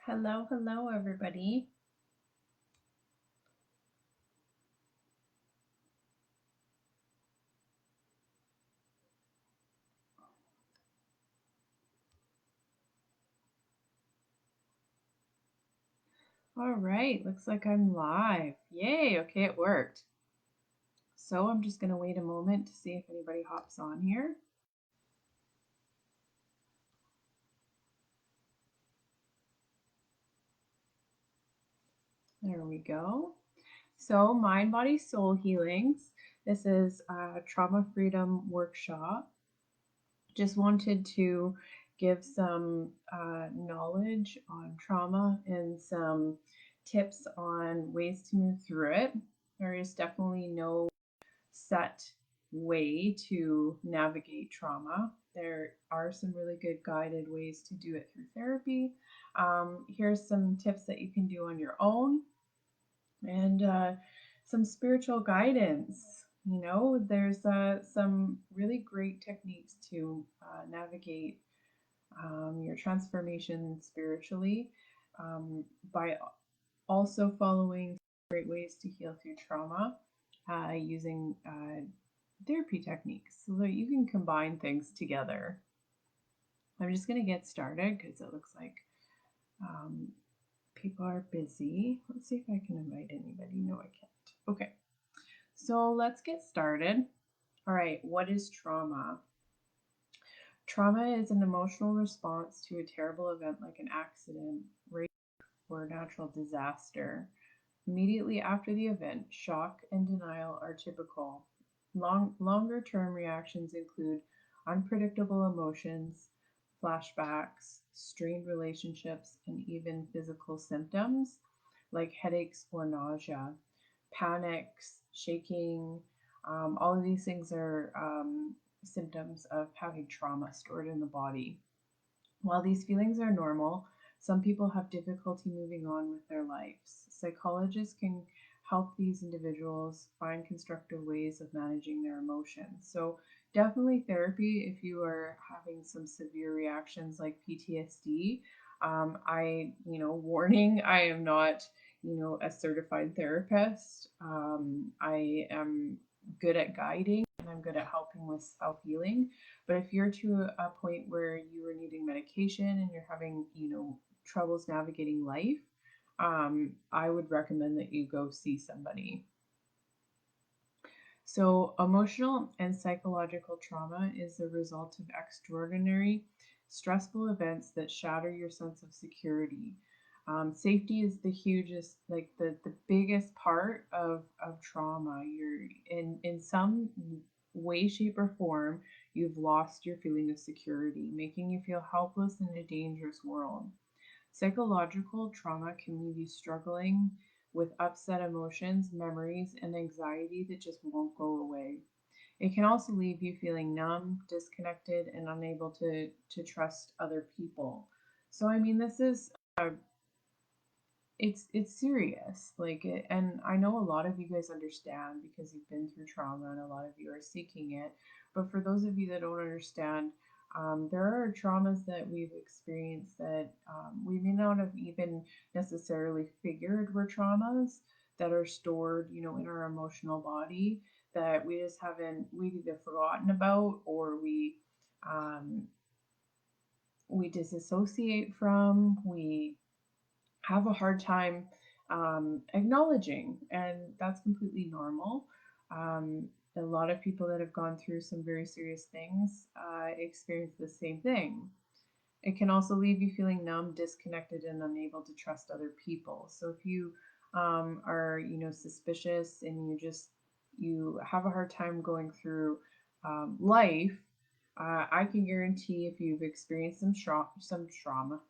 Hello, hello, everybody. All right, looks like I'm live. Yay, okay, it worked. So I'm just going to wait a moment to see if anybody hops on here. There we go. So, Mind, Body, Soul Healings. This is a trauma freedom workshop. Just wanted to give some knowledge on trauma and some tips on ways to move through it. There is definitely no set way to navigate trauma. There are some really good guided ways to do it through therapy. Here's some tips that you can do on your own, and some spiritual guidance. There's some really great techniques to navigate your transformation spiritually, by also following great ways to heal through trauma, using therapy techniques so that you can combine things together. I'm just going to get started because it looks like um, people are busy. Let's see if I can invite anybody. No, I can't. Okay, so let's get started. All right, what is trauma? Trauma is an emotional response to a terrible event like an accident, rape, or natural disaster. Immediately after the event, shock and denial are typical. Longer-term reactions include unpredictable emotions, flashbacks, strained relationships, and even physical symptoms like headaches or nausea, panics, shaking. All of these things are symptoms of having trauma stored in the body. While these feelings are normal, some people have difficulty moving on with their lives. Psychologists can help these individuals find constructive ways of managing their emotions. So, definitely therapy if you are having some severe reactions like PTSD. Warning, I am not, a certified therapist. I am good at guiding and I'm good at helping with self healing. But if you're to a point where you are needing medication and you're having, troubles navigating life, I would recommend that you go see somebody. So, emotional and psychological trauma is the result of extraordinary, stressful events that shatter your sense of security. Safety is the hugest, like the biggest part of trauma. You're in some way, shape, or form, you've lost your feeling of security, making you feel helpless in a dangerous world. Psychological trauma can leave you struggling with upset emotions, memories, and anxiety that just won't go away. It can also leave you feeling numb, disconnected, and unable to trust other people. So, I mean, this is it's serious, and I know a lot of you guys understand because you've been through trauma and a lot of you are seeking it. But for those of you that don't understand, there are traumas that we've experienced that we may not have even necessarily figured were traumas, that are stored, in our emotional body, that we just haven't, we've either forgotten about, or we disassociate from, we have a hard time acknowledging, and that's completely normal. A lot of people that have gone through some very serious things experience the same thing. It can also leave you feeling numb, disconnected, and unable to trust other people. So if you are, suspicious, and you have a hard time going through life, I can guarantee if you've experienced some trauma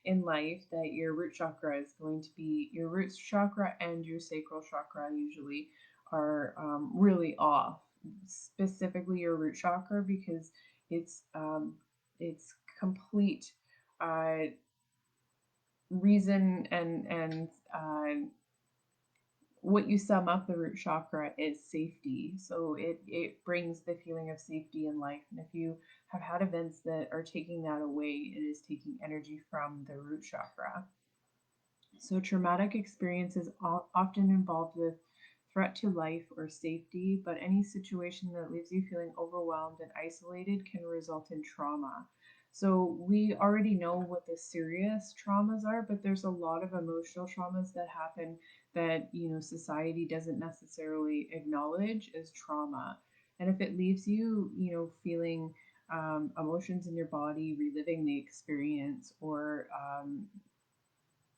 in life, that your root chakra is going to be, your root chakra and your sacral chakra usually are really off. Specifically, your root chakra, because it's its complete reason and what you sum up the root chakra is safety. So it brings the feeling of safety in life. And if you have had events that are taking that away, it is taking energy from the root chakra. So, traumatic experiences often involved with threat to life or safety, but any situation that leaves you feeling overwhelmed and isolated can result in trauma. So, we already know what the serious traumas are, but there's a lot of emotional traumas that happen that, society doesn't necessarily acknowledge as trauma. And if it leaves you, feeling emotions in your body, reliving the experience, or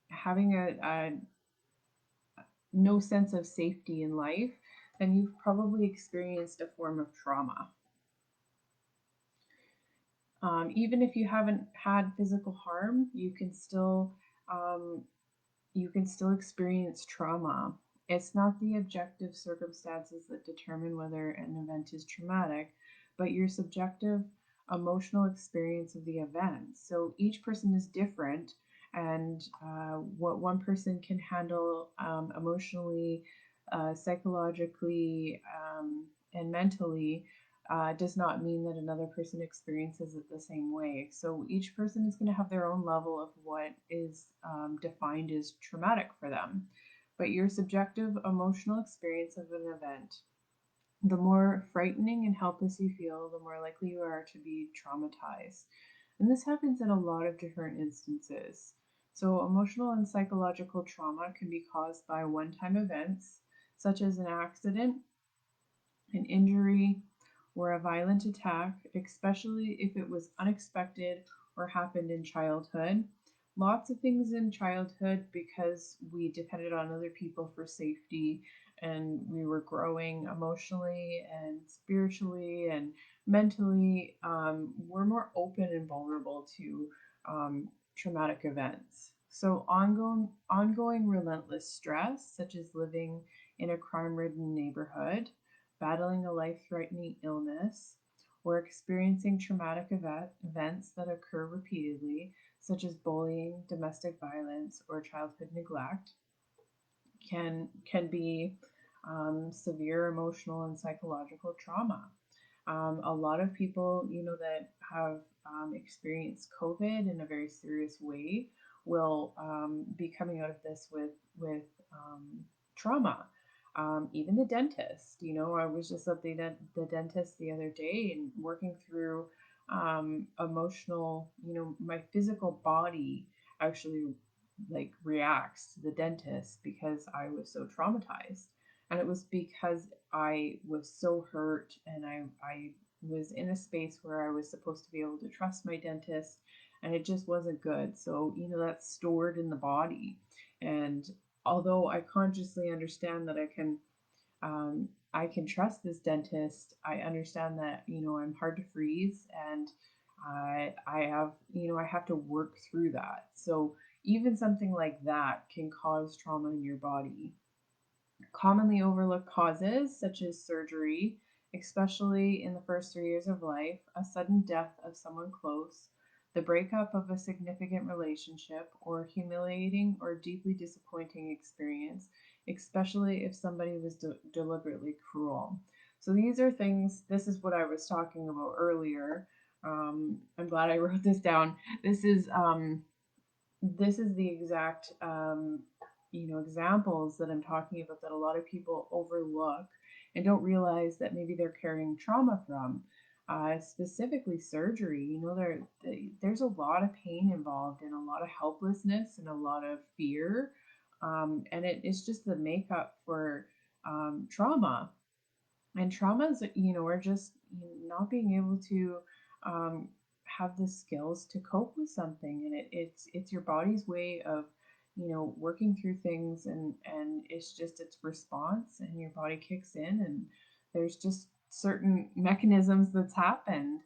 having a no sense of safety in life, then you've probably experienced a form of trauma. Even if you haven't had physical harm, um, you can still experience trauma. It's not the objective circumstances that determine whether an event is traumatic, but your subjective emotional experience of the event. So each person is different, and what one person can handle emotionally, psychologically, and mentally does not mean that another person experiences it the same way. So each person is going to have their own level of what is defined as traumatic for them. But your subjective emotional experience of an event, the more frightening and helpless you feel, the more likely you are to be traumatized. And this happens in a lot of different instances. So, emotional and psychological trauma can be caused by one time events, such as an accident, an injury, or a violent attack, especially if it was unexpected or happened in childhood. Lots of things in childhood because we depended on other people for safety and we were growing emotionally and spiritually and mentally. We're more open and vulnerable to traumatic events. So ongoing relentless stress, such as living in a crime-ridden neighborhood, battling a life threatening illness, or experiencing traumatic events that occur repeatedly, such as bullying, domestic violence, or childhood neglect, can be severe emotional and psychological trauma. A lot of people, that have experienced COVID in a very serious way will be coming out of this with trauma. Even the dentist, I was just at the dentist the other day and working through emotional, my physical body actually like reacts to the dentist because I was so traumatized. And it was because I was so hurt and I was in a space where I was supposed to be able to trust my dentist and it just wasn't good. So, that's stored in the body. And although I consciously understand that I can trust this dentist, I understand that, I'm hard to freeze and I have to work through that. So even something like that can cause trauma in your body. Commonly overlooked causes, such as surgery, especially in the first 3 years of life, a sudden death of someone close, the breakup of a significant relationship, or humiliating or deeply disappointing experience, especially if somebody was deliberately cruel. So these are things, this is what I was talking about earlier. I'm glad I wrote this down. This is the exact examples that I'm talking about that a lot of people overlook and don't realize that maybe they're carrying trauma from. Specifically surgery, there's a lot of pain involved and a lot of helplessness and a lot of fear, and it's just the makeup for trauma. And traumas, are just not being able to um, have the skills to cope with something, and it's your body's way of working through things, and it's just its response, and your body kicks in, and there's just certain mechanisms that's happened.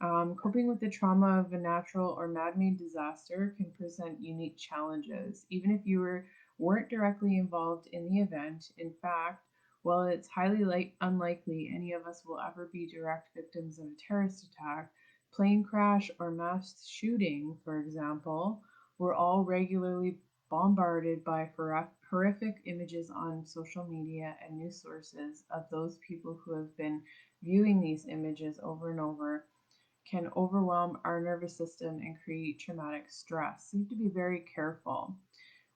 Coping with the trauma of a natural or man-made disaster can present unique challenges, even if weren't directly involved in the event. In fact, while it's highly unlikely any of us will ever be direct victims of a terrorist attack, plane crash, or mass shooting, for example, we're all regularly bombarded by horrific images on social media and news sources of those people who have been viewing these images over and over can overwhelm our nervous system and create traumatic stress. So you have to be very careful.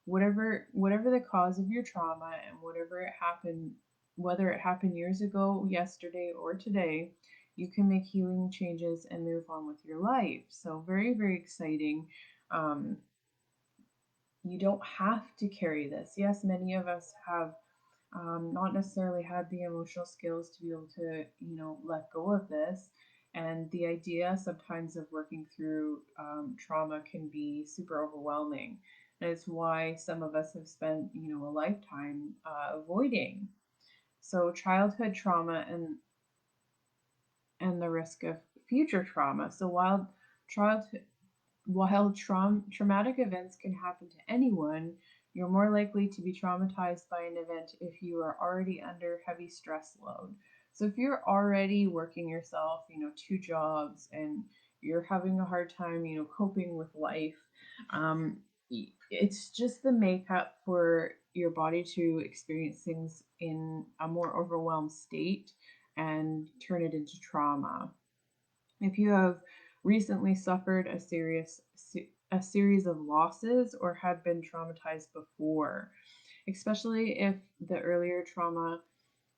Whatever the cause of your trauma and whatever it happened, whether it happened years ago, yesterday, or today, you can make healing changes and move on with your life. So very, very exciting. Um, you don't have to carry this. Yes, many of us have not necessarily had the emotional skills to be able to, let go of this. And the idea sometimes of working through trauma can be super overwhelming. And it's why some of us have spent, a lifetime avoiding. So childhood trauma and the risk of future trauma. So childhood while traumatic events can happen to anyone, you're more likely to be traumatized by an event if you are already under heavy stress load. So if you're already working yourself, two jobs, and you're having a hard time, coping with life, um, it's just the makeup for your body to experience things in a more overwhelmed state and turn it into trauma. If you have recently suffered a series of losses or had been traumatized before, especially if the earlier trauma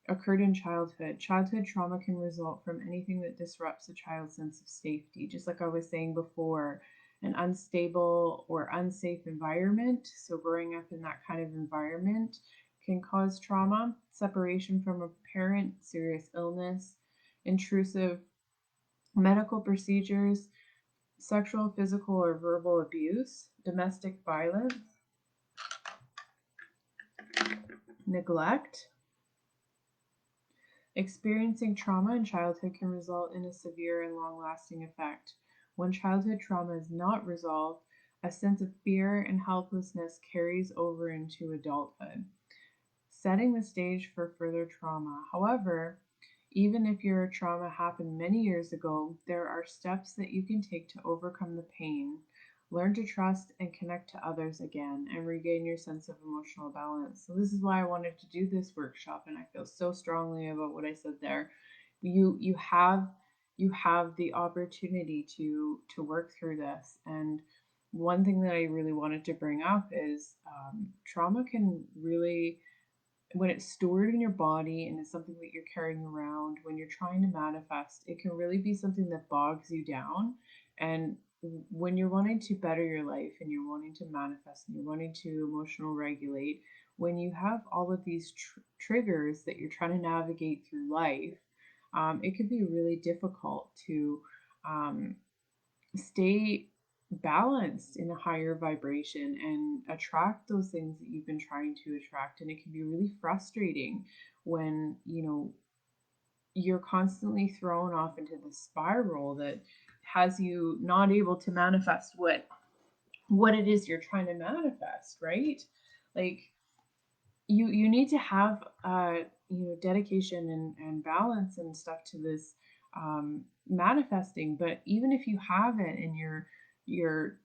occurred in childhood. Childhood trauma can result from anything that disrupts a child's sense of safety. Just like I was saying before, an unstable or unsafe environment. So, growing up in that kind of environment can cause trauma, separation from a parent, serious illness, intrusive medical procedures, sexual, physical, or verbal abuse, domestic violence, neglect. Experiencing trauma in childhood can result in a severe and long lasting effect. When childhood trauma is not resolved, a sense of fear and helplessness carries over into adulthood, setting the stage for further trauma. However, even if your trauma happened many years ago, there are steps that you can take to overcome the pain, learn to trust and connect to others again, and regain your sense of emotional balance. So this is why I wanted to do this workshop, and I feel so strongly about what I said there. You have the opportunity to work through this. And one thing that I really wanted to bring up is trauma can really, when it's stored in your body and it's something that you're carrying around, when you're trying to manifest, it can really be something that bogs you down. And when you're wanting to better your life and you're wanting to manifest and you're wanting to emotional regulate, when you have all of these triggers that you're trying to navigate through life, it can be really difficult to um, stay balanced in a higher vibration and attract those things that you've been trying to attract. And it can be really frustrating when you're constantly thrown off into the spiral that has you not able to manifest what it is you're trying to manifest, right? Like, you need to have dedication and balance and stuff to this manifesting. But even if you have it and you're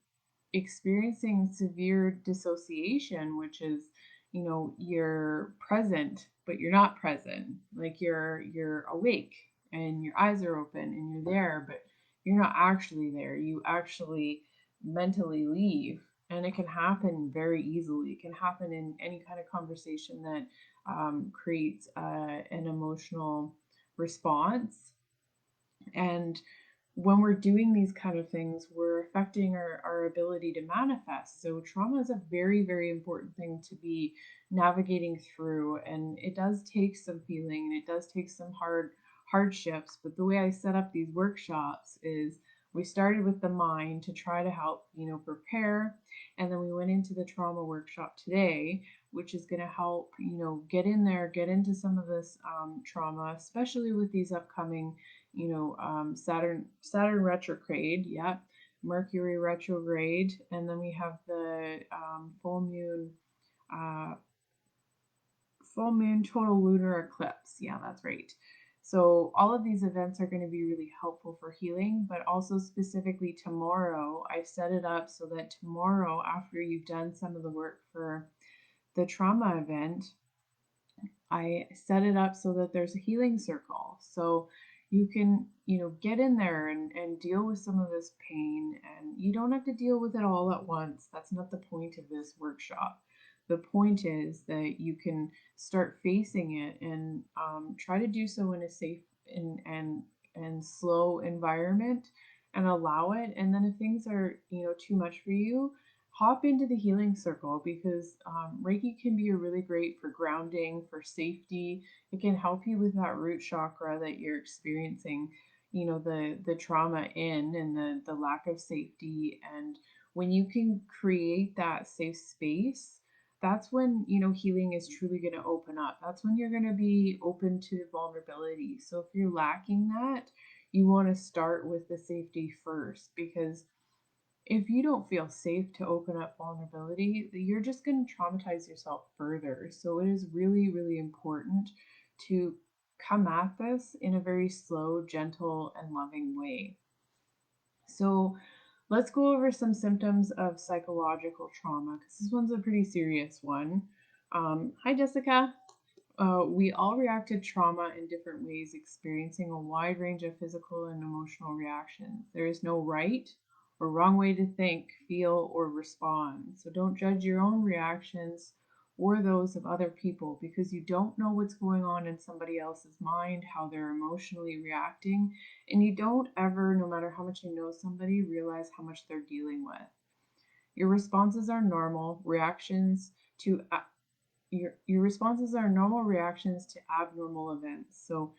experiencing severe dissociation, which is, you're present but you're not present, like you're awake and your eyes are open and you're there, but you're not actually there. You actually mentally leave. And it can happen very easily. It can happen in any kind of conversation that creates an emotional response. And when we're doing these kind of things, we're affecting our ability to manifest. So trauma is a very, very important thing to be navigating through. And it does take some healing and it does take some hardships. But the way I set up these workshops is we started with the mind to try to help, prepare. And then we went into the trauma workshop today, which is going to help, get in there, get into some of this trauma, especially with these upcoming Saturn retrograde, yeah, Mercury retrograde, and then we have the uh, full moon total lunar eclipse. Yeah, that's right. So all of these events are going to be really helpful for healing, but also specifically tomorrow, I set it up so that tomorrow, after you've done some of the work for the trauma event, I set it up so that there's a healing circle. So you can, get in there and deal with some of this pain. And you don't have to deal with it all at once. That's not the point of this workshop. The point is that you can start facing it and try to do so in a safe and slow environment and allow it. And then if things are, too much for you, hop into the healing circle because Reiki can be really great for grounding, for safety. It can help you with that root chakra that you're experiencing, the trauma in and the lack of safety. And when you can create that safe space, that's when healing is truly going to open up. That's when you're going to be open to vulnerability. So if you're lacking that, you want to start with the safety first, because if you don't feel safe to open up vulnerability, you're just going to traumatize yourself further. So it is really, really important to come at this in a very slow, gentle, and loving way. So let's go over some symptoms of psychological trauma because this one's a pretty serious one. Hi, Jessica. We all react to trauma in different ways, experiencing a wide range of physical and emotional reactions. There is no right or wrong way to think, feel, or respond. So don't judge your own reactions or those of other people because you don't know what's going on in somebody else's mind, how they're emotionally reacting, and you don't ever, no matter how much you know somebody, realize how much they're dealing with. Your responses are normal reactions to your responses are normal reactions to abnormal events. So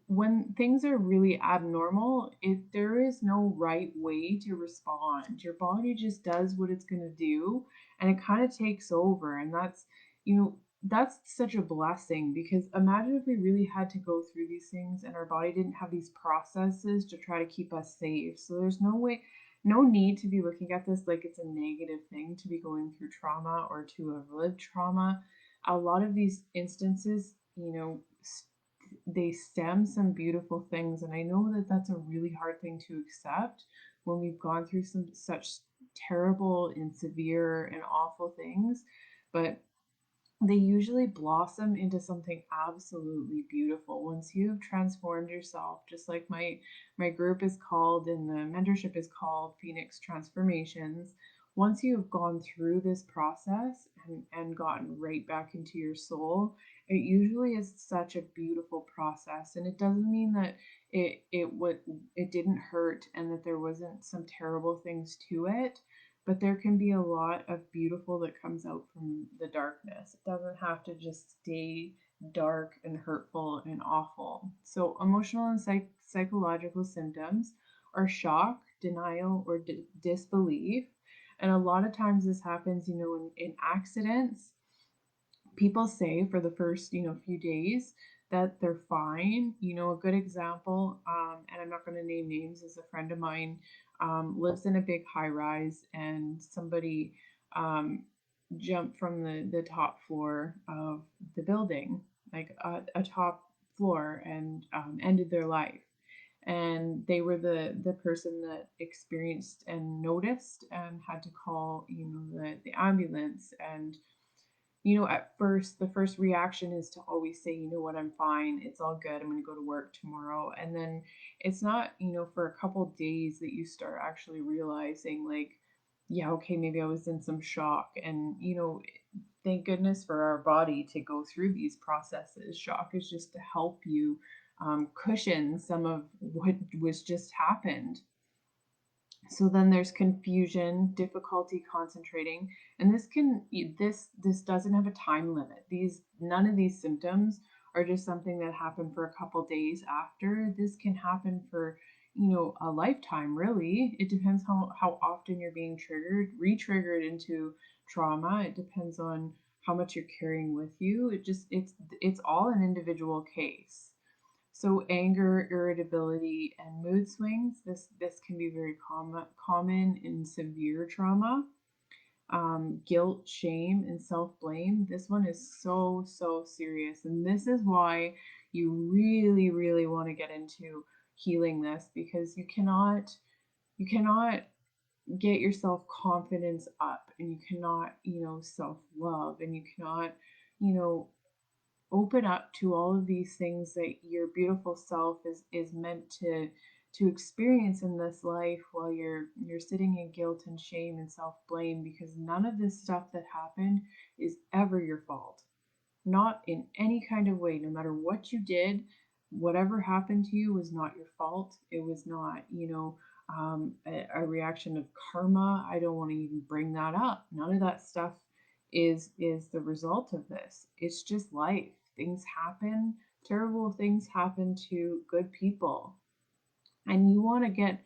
when things are really abnormal, if there is no right way to respond, your body just does what it's going to do and it kind of takes over. And that's such a blessing because imagine if we really had to go through these things and our body didn't have these processes to try to keep us safe. So there's no way, no need to be looking at this like it's a negative thing to be going through trauma or to have lived trauma. A lot of these instances, they stem some beautiful things. And I know that that's a really hard thing to accept when we've gone through some such terrible and severe and awful things. But they usually blossom into something absolutely beautiful once you've transformed yourself, just like my group is called and the mentorship is called Phoenix Transformations. Once you've gone through this process and gotten right back into your soul, it usually is such a beautiful process. And it doesn't mean that it didn't hurt and that there wasn't some terrible things to it, but there can be a lot of beautiful that comes out from the darkness. It doesn't have to just stay dark and hurtful and awful. So, emotional and psychological symptoms are shock, denial, or disbelief. And a lot of times this happens, in accidents. People say for the first, few days that they're fine. A good example, and I'm not going to name names, is a friend of mine lives in a big high rise, and somebody jumped from the top floor of the building, like a top floor, and ended their life. And they were the person that experienced and noticed and had to call, the ambulance. And at first, the first reaction is to always say, you know what, I'm fine. It's all good. I'm going to go to work tomorrow. And then it's not, for a couple of days that you start actually realizing, like, yeah, okay, maybe I was in some shock. And, thank goodness for our body to go through these processes. Shock is just to help you cushion some of what was just happened. So then there's confusion, difficulty concentrating, and this doesn't have a time limit. These None of these symptoms are just something that happened for a couple days after. This can happen for, a lifetime, really. It depends how often you're being re-triggered into trauma. It depends on how much you're carrying with you. It's all an individual case. So anger, irritability, and mood swings. This can be very common in severe trauma. Guilt, shame, and self-blame. This one is so serious, and this is why you really, really want to get into healing this, because you cannot get your self confidence up, and you cannot, self love, and you cannot, you know, open up to all of these things that your beautiful self is meant to experience in this life, while you're sitting in guilt and shame and self blame, because none of this stuff that happened is ever your fault, not in any kind of way. No matter what you did, whatever happened to you was not your fault. It was not, a reaction of karma. I don't want to even bring that up. None of that stuff is the result of this. It's just life. Things happen. Terrible things happen to good people, and you want to get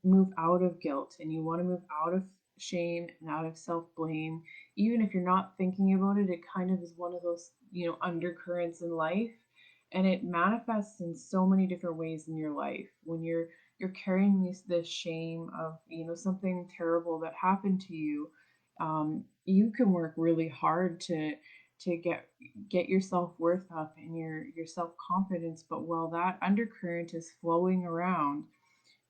move out of guilt, and you want to move out of shame and out of self-blame. Even if you're not thinking about it, it kind of is one of those, undercurrents in life, and it manifests in so many different ways in your life. When you're carrying this shame of, something terrible that happened to you, you can work really hard to get your self-worth up and your self-confidence. But while that undercurrent is flowing around,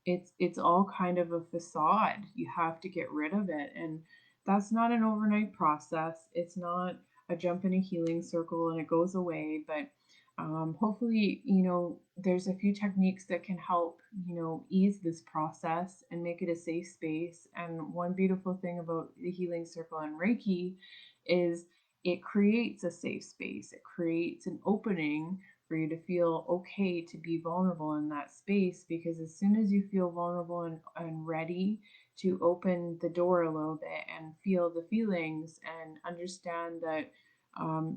it's all kind of a facade. You have to get rid of it, and that's not an overnight process. It's not a jump in a healing circle and it goes away. But hopefully, there's a few techniques that can help, ease this process and make it a safe space. And one beautiful thing about the healing circle and Reiki is it creates a safe space. It creates an opening for you to feel okay to be vulnerable in that space, because as soon as you feel vulnerable and ready to open the door a little bit and feel the feelings and understand that,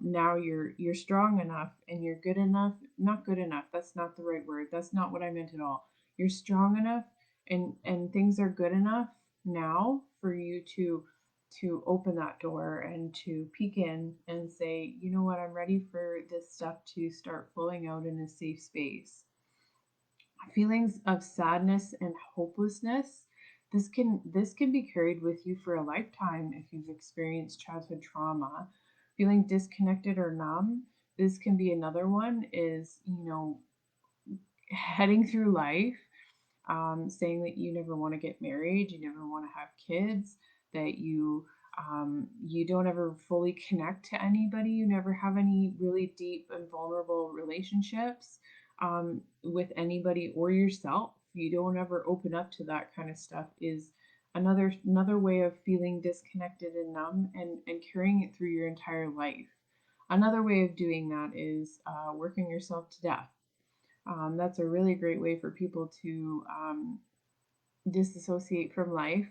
now you're strong enough and you're good enough. Not good enough, that's not the right word, that's not what I meant at all. You're strong enough, and things are good enough now for you to open that door and to peek in and say, you know what, I'm ready for this stuff to start flowing out in a safe space. Feelings of sadness and hopelessness, this can be carried with you for a lifetime if you've experienced childhood trauma. Feeling disconnected or numb, this can be another one. Is, heading through life, saying that you never want to get married, you never want to have kids, that you don't ever fully connect to anybody, you never have any really deep and vulnerable relationships, with anybody or yourself. You don't ever open up to that kind of stuff. Is another way of feeling disconnected and numb, and carrying it through your entire life. Another way of doing that is working yourself to death. That's a really great way for people to disassociate from life.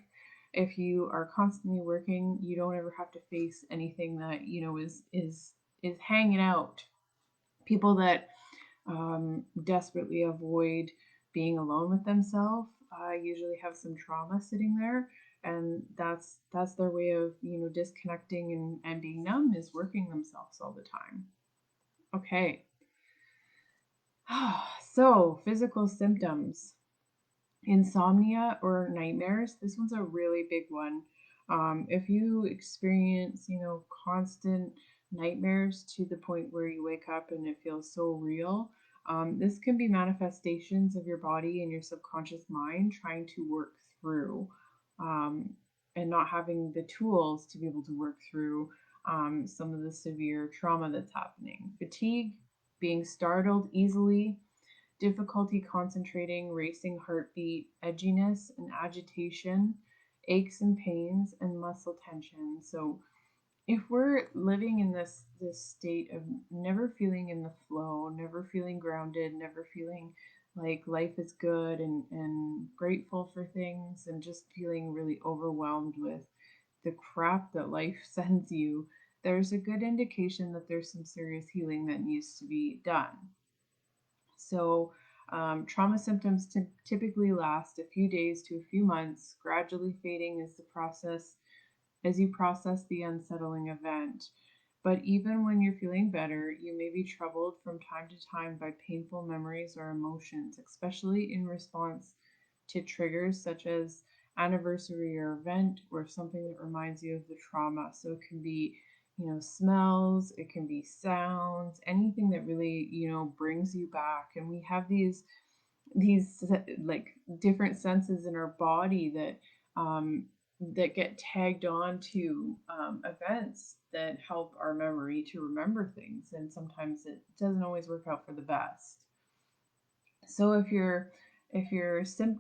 If you are constantly working, you don't ever have to face anything that, is hanging out. People that desperately avoid being alone with themselves usually have some trauma sitting there, and that's their way of, disconnecting and being numb, is working themselves all the time. Okay. So physical symptoms. Insomnia or nightmares, this one's a really big one. If you experience, constant nightmares to the point where you wake up and it feels so real, this can be manifestations of your body and your subconscious mind trying to work through, um, and not having the tools to be able to work through some of the severe trauma that's happening. Fatigue, being startled easily, difficulty concentrating, racing heartbeat, edginess and agitation, aches and pains, and muscle tension. So if we're living in this state of never feeling in the flow, never feeling grounded, never feeling like life is good and grateful for things, and just feeling really overwhelmed with the crap that life sends you, there's a good indication that there's some serious healing that needs to be done. So, trauma symptoms typically last a few days to a few months, gradually fading as the process as you process the unsettling event. But even when you're feeling better, you may be troubled from time to time by painful memories or emotions, especially in response to triggers such as anniversary or event, or something that reminds you of the trauma. So it can be, smells, it can be sounds, anything that really, brings you back. And we have these like different senses in our body that um, that get tagged on to events that help our memory to remember things. And sometimes it doesn't always work out for the best. So if your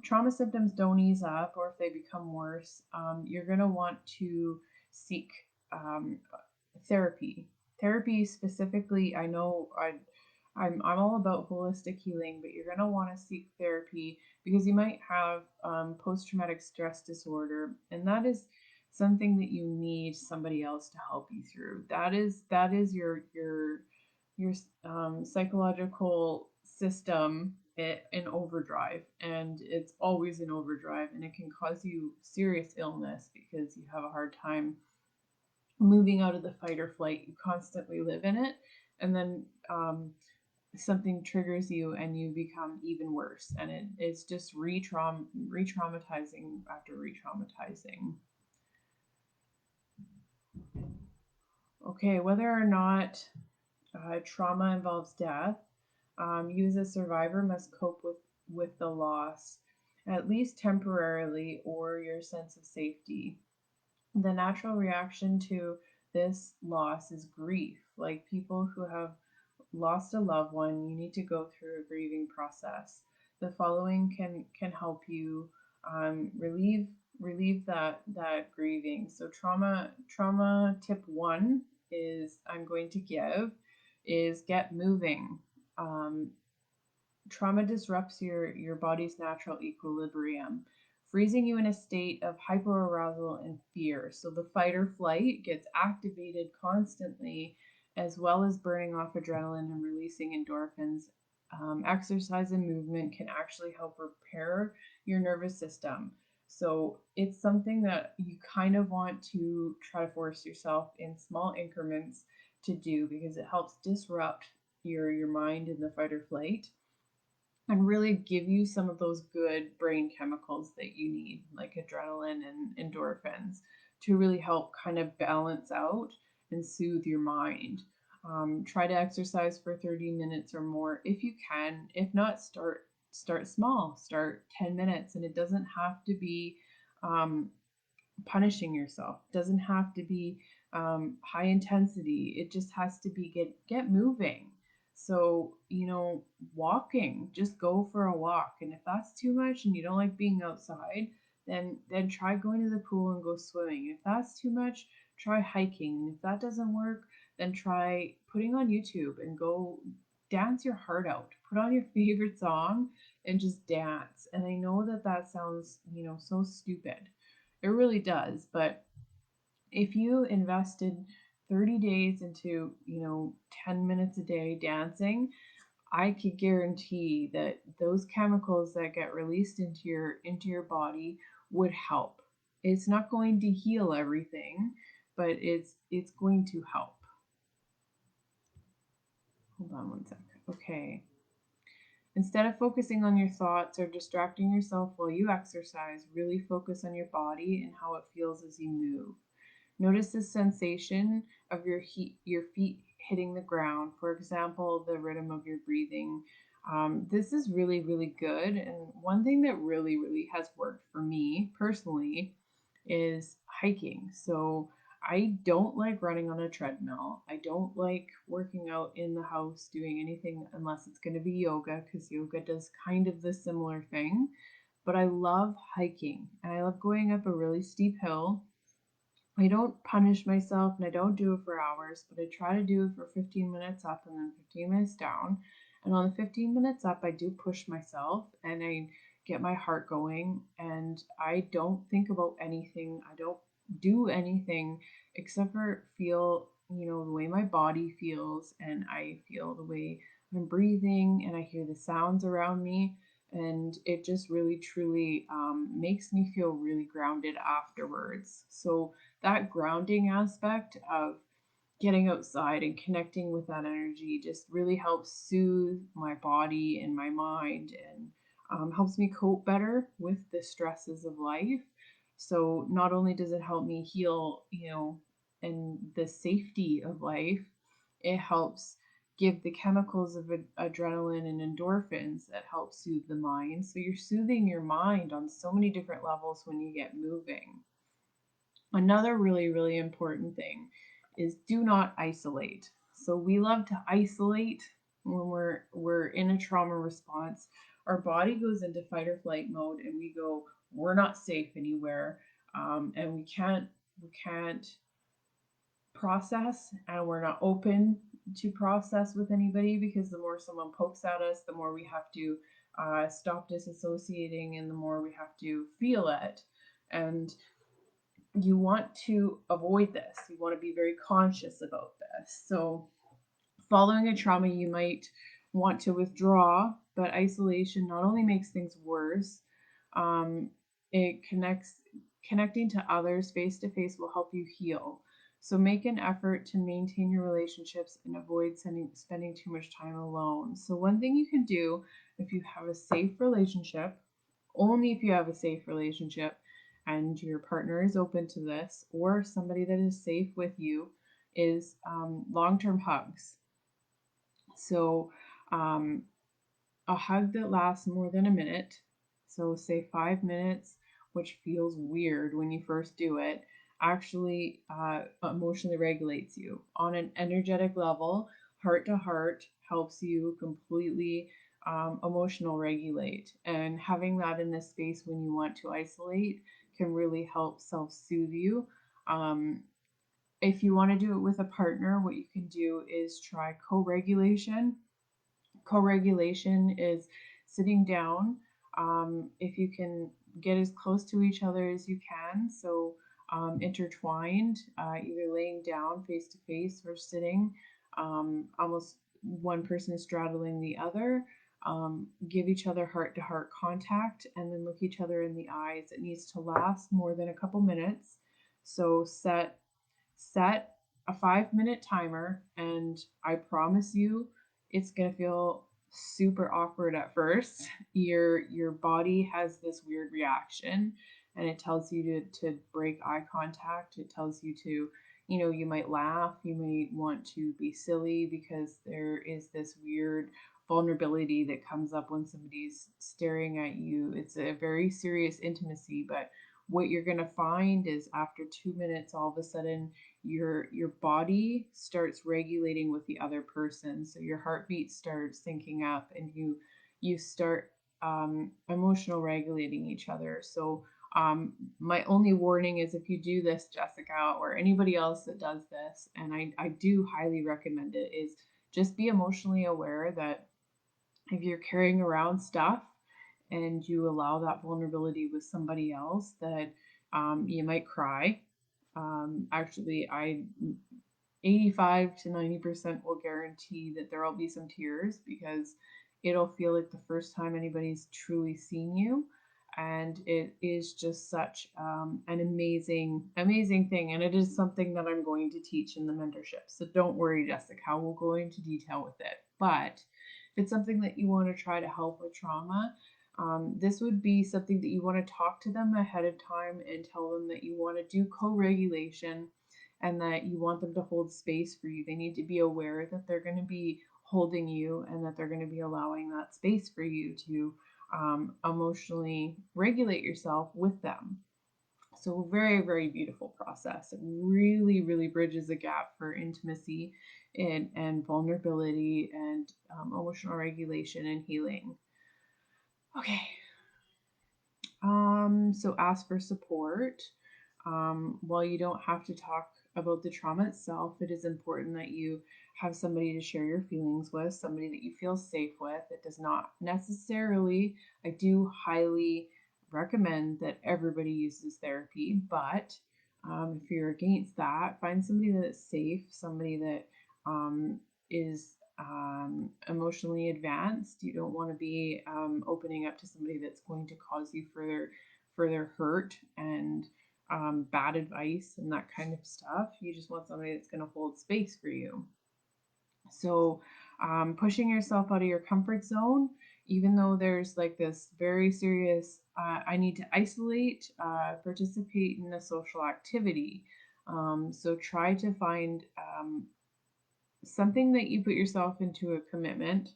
trauma symptoms don't ease up or if they become worse, you're going to want to seek um, therapy. Therapy specifically, I know I'm all about holistic healing, but you're going to want to seek therapy because you might have post traumatic stress disorder, and that is something that you need somebody else to help you through. That is your psychological system in overdrive, and it's always in overdrive, and it can cause you serious illness because you have a hard time moving out of the fight or flight. You constantly live in it, and then something triggers you and you become even worse, and it's just re-traumatizing after re-traumatizing. Okay, whether or not trauma involves death, you as a survivor must cope with the loss, at least temporarily, or your sense of safety. The natural reaction to this loss is grief. Like people who have lost a loved one, you need to go through a grieving process. The following can help you relieve that grieving. So trauma tip one is I'm going to give is get moving. Um, Trauma disrupts your body's natural equilibrium, freezing you in a state of hyperarousal and fear. So the fight or flight gets activated constantly, as well as burning off adrenaline and releasing endorphins. Exercise and movement can actually help repair your nervous system. So it's something that you kind of want to try to force yourself in small increments to do because it helps disrupt your mind in the fight or flight and really give you some of those good brain chemicals that you need, like adrenaline and endorphins, to really help kind of balance out and soothe your mind. Try to exercise for 30 minutes or more if you can. If not, start small. Start 10 minutes, and it doesn't have to be um, punishing yourself. It doesn't have to be high intensity. It just has to be get moving. So walking, just go for a walk. And if that's too much and you don't like being outside, then try going to the pool and go swimming. If that's too much, try hiking. And if that doesn't work, then try putting on YouTube and go dance your heart out. Put on your favorite song and just dance. And I know that that sounds, so stupid, it really does. But if you invested 30 days into, 10 minutes a day dancing, I could guarantee that those chemicals that get released into your body would help. It's not going to heal everything, but it's going to help. Hold on one sec. Okay. Instead of focusing on your thoughts or distracting yourself while you exercise, really focus on your body and how it feels as you move. Notice the sensation of your feet hitting the ground. For example, the rhythm of your breathing. This is really, really good. And one thing that really, really has worked for me personally is hiking. So I don't like running on a treadmill. I don't like working out in the house doing anything unless it's going to be yoga because yoga does kind of the similar thing. But I love hiking and I love going up a really steep hill. I don't punish myself and I don't do it for hours, but I try to do it for 15 minutes up and then 15 minutes down. And on the 15 minutes up, I do push myself and I get my heart going and I don't think about anything. I don't do anything except for feel, the way my body feels, and I feel the way I'm breathing and I hear the sounds around me, and it just really truly makes me feel really grounded afterwards. So that grounding aspect of getting outside and connecting with that energy just really helps soothe my body and my mind, and helps me cope better with the stresses of life. So not only does it help me heal, and the safety of life, it helps give the chemicals of adrenaline and endorphins that help soothe the mind. So you're soothing your mind on so many different levels when you get moving. Another really, really important thing is do not isolate. So we love to isolate when we're in a trauma response. Our body goes into fight or flight mode, and we go, we're not safe anywhere, and we can't process, and we're not open to process with anybody, because the more someone pokes at us, the more we have to stop disassociating, and the more we have to feel it. And you want to avoid this. You want to be very conscious about this. So, following a trauma, you might want to withdraw, but isolation not only makes things worse, um, it connecting to others face to face will help you heal. So make an effort to maintain your relationships and avoid spending too much time alone. So one thing you can do, if you have a safe relationship, only if you have a safe relationship and your partner is open to this, or somebody that is safe with you, is long-term hugs. So um, a hug that lasts more than a minute, so say 5 minutes, which feels weird when you first do it, actually emotionally regulates you. On an energetic level, heart to heart helps you completely emotional regulate. And having that in a space when you want to isolate can really help self soothe you. Um, if you want to do it with a partner, what you can do is try co regulation. Co-regulation is sitting down. If you can get as close to each other as you can, so intertwined, either laying down face to face or sitting, almost one person straddling the other. Give each other heart to heart contact, and then look each other in the eyes. It needs to last more than a couple minutes. So set a 5 minute timer, and I promise you it's gonna feel super awkward at first. Your body has this weird reaction, and it tells you to break eye contact. It tells you to, you might laugh, you might want to be silly, because there is this weird vulnerability that comes up when somebody's staring at you. It's a very serious intimacy, but what you're going to find is after 2 minutes, all of a sudden your body starts regulating with the other person. So your heartbeat starts syncing up, and you start emotional regulating each other. So my only warning is, if you do this, Jessica, or anybody else that does this, and I do highly recommend it, is just be emotionally aware that if you're carrying around stuff and you allow that vulnerability with somebody else, that you might cry. Actually, I 85 to 90% will guarantee that there will be some tears, because it'll feel like the first time anybody's truly seen you. And it is just such an amazing, amazing thing. And it is something that I'm going to teach in the mentorship. So don't worry, Jessica, we'll go into detail with it. But if it's something that you want to try to help with trauma, this would be something that you want to talk to them ahead of time and tell them that you want to do co regulation, and that you want them to hold space for you. They need to be aware that they're going to be holding you, and that they're going to be allowing that space for you to emotionally regulate yourself with them. So, very, very beautiful process. It really, really bridges the gap for intimacy and vulnerability and emotional regulation and healing. Okay, so ask for support. While you don't have to talk about the trauma itself, it is important that you have somebody to share your feelings with, somebody that you feel safe with. It does not necessarily, I do highly recommend that everybody uses therapy, but if you're against that, find somebody that's safe, somebody that is emotionally advanced. You don't want to be opening up to somebody that's going to cause you further hurt and bad advice and that kind of stuff. You just want somebody that's going to hold space for you. So, pushing yourself out of your comfort zone, even though there's like this very serious, I need to isolate, participate in a social activity. So, try to find something that you put yourself into a commitment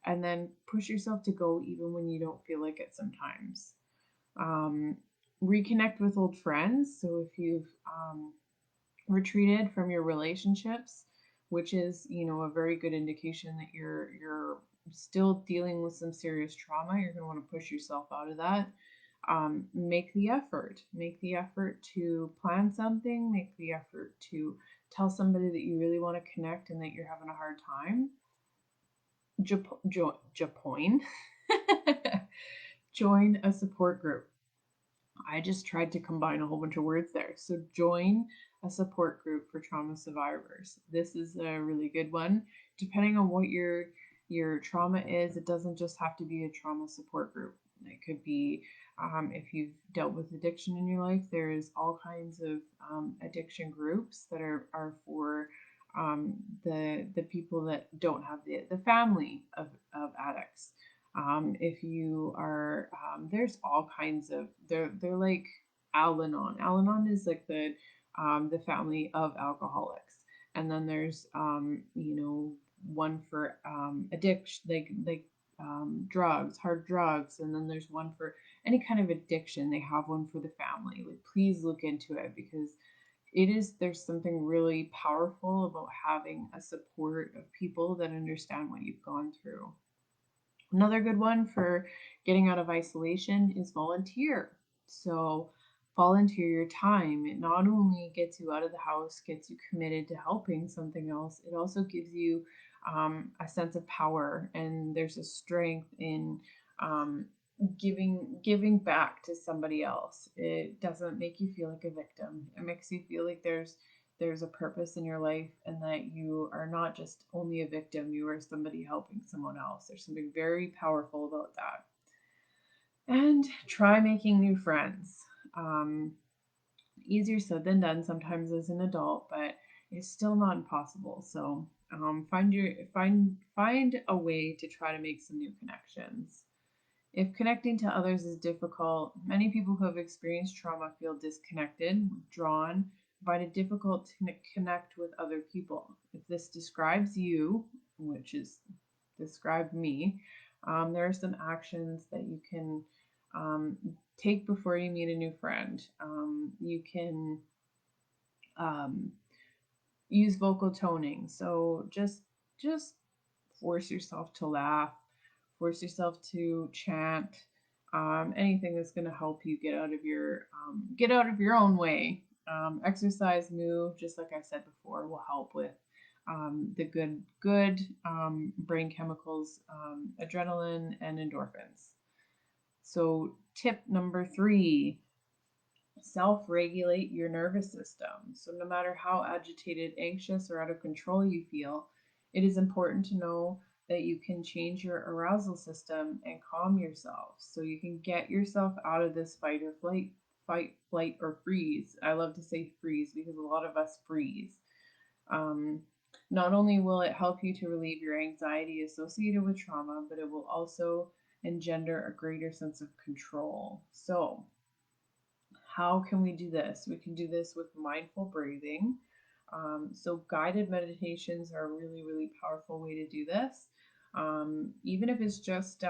and then push yourself to go even when you don't feel like it sometimes. Um, Reconnect with old friends. So if you've retreated from your relationships, which is, you know, a very good indication that you're still dealing with some serious trauma, you're going to want to push yourself out of that. Make the effort. Make the effort to plan something. Make the effort to tell somebody that you really want to connect and that you're having a hard time. Japoin. Join a support group. I just tried to combine a whole bunch of words there. So join a support group for trauma survivors. This is a really good one. Depending on what your trauma is, it doesn't just have to be a trauma support group. It could be if you've dealt with addiction in your life, there's all kinds of addiction groups that are for the people that don't have the family of addicts. If you are, there's all kinds of they're like Al-Anon. Al-Anon is like the family of alcoholics, and then there's you know, one for addiction, drugs, hard drugs, and then there's one for any kind of addiction. They have one for the family. Like, please look into it because there's something really powerful about having a support of people that understand what you've gone through. Another good one for getting out of isolation is volunteer. So, volunteer your time. It not only gets you out of the house, gets you committed to helping something else, it also gives you a sense of power, and there's a strength in um, giving back to somebody else. It doesn't make you feel like a victim. It makes you feel like there's a purpose in your life and that you are not just only a victim, you are somebody helping someone else. There's something very powerful about that. And try making new friends. Um, Easier said than done sometimes as an adult, but it's still not impossible. So find a way to try to make some new connections. If connecting to others is difficult, many people who have experienced trauma feel disconnected, withdrawn, find it difficult to connect with other people. If this describes you, which is described me, there are some actions that you can um, take before you meet a new friend. You can um, use vocal toning. So just force yourself to laugh, force yourself to chant, anything that's going to help you get out of your own way. Exercise, move, just like I said before, will help with the good brain chemicals, adrenaline and endorphins. So tip number 3: self regulate your nervous system. So, no matter how agitated, anxious, or out of control you feel, it is important to know that you can change your arousal system and calm yourself so you can get yourself out of this fight, flight, or freeze. I love to say freeze because a lot of us freeze. Um, Not only will it help you to relieve your anxiety associated with trauma, but it will also engender a greater sense of control. So, how can we do this? We can do this with mindful breathing. So, guided meditations are a really, really powerful way to do this. Even if it's just,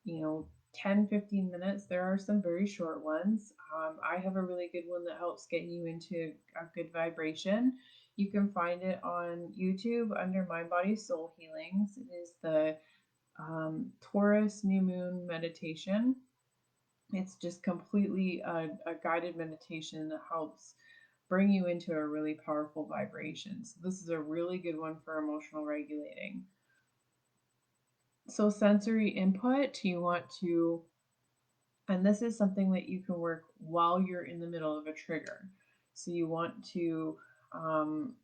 you know, 10-15 minutes, there are some very short ones. I have a really good one that helps get you into a good vibration. You can find it on YouTube under Mind, Body, Soul Healings. It is the Taurus New Moon Meditation. It's just completely a guided meditation that helps bring you into a really powerful vibration. So, this is a really good one for emotional regulating. So, sensory input, you want to, and this is something that you can work while you're in the middle of a trigger. So, um,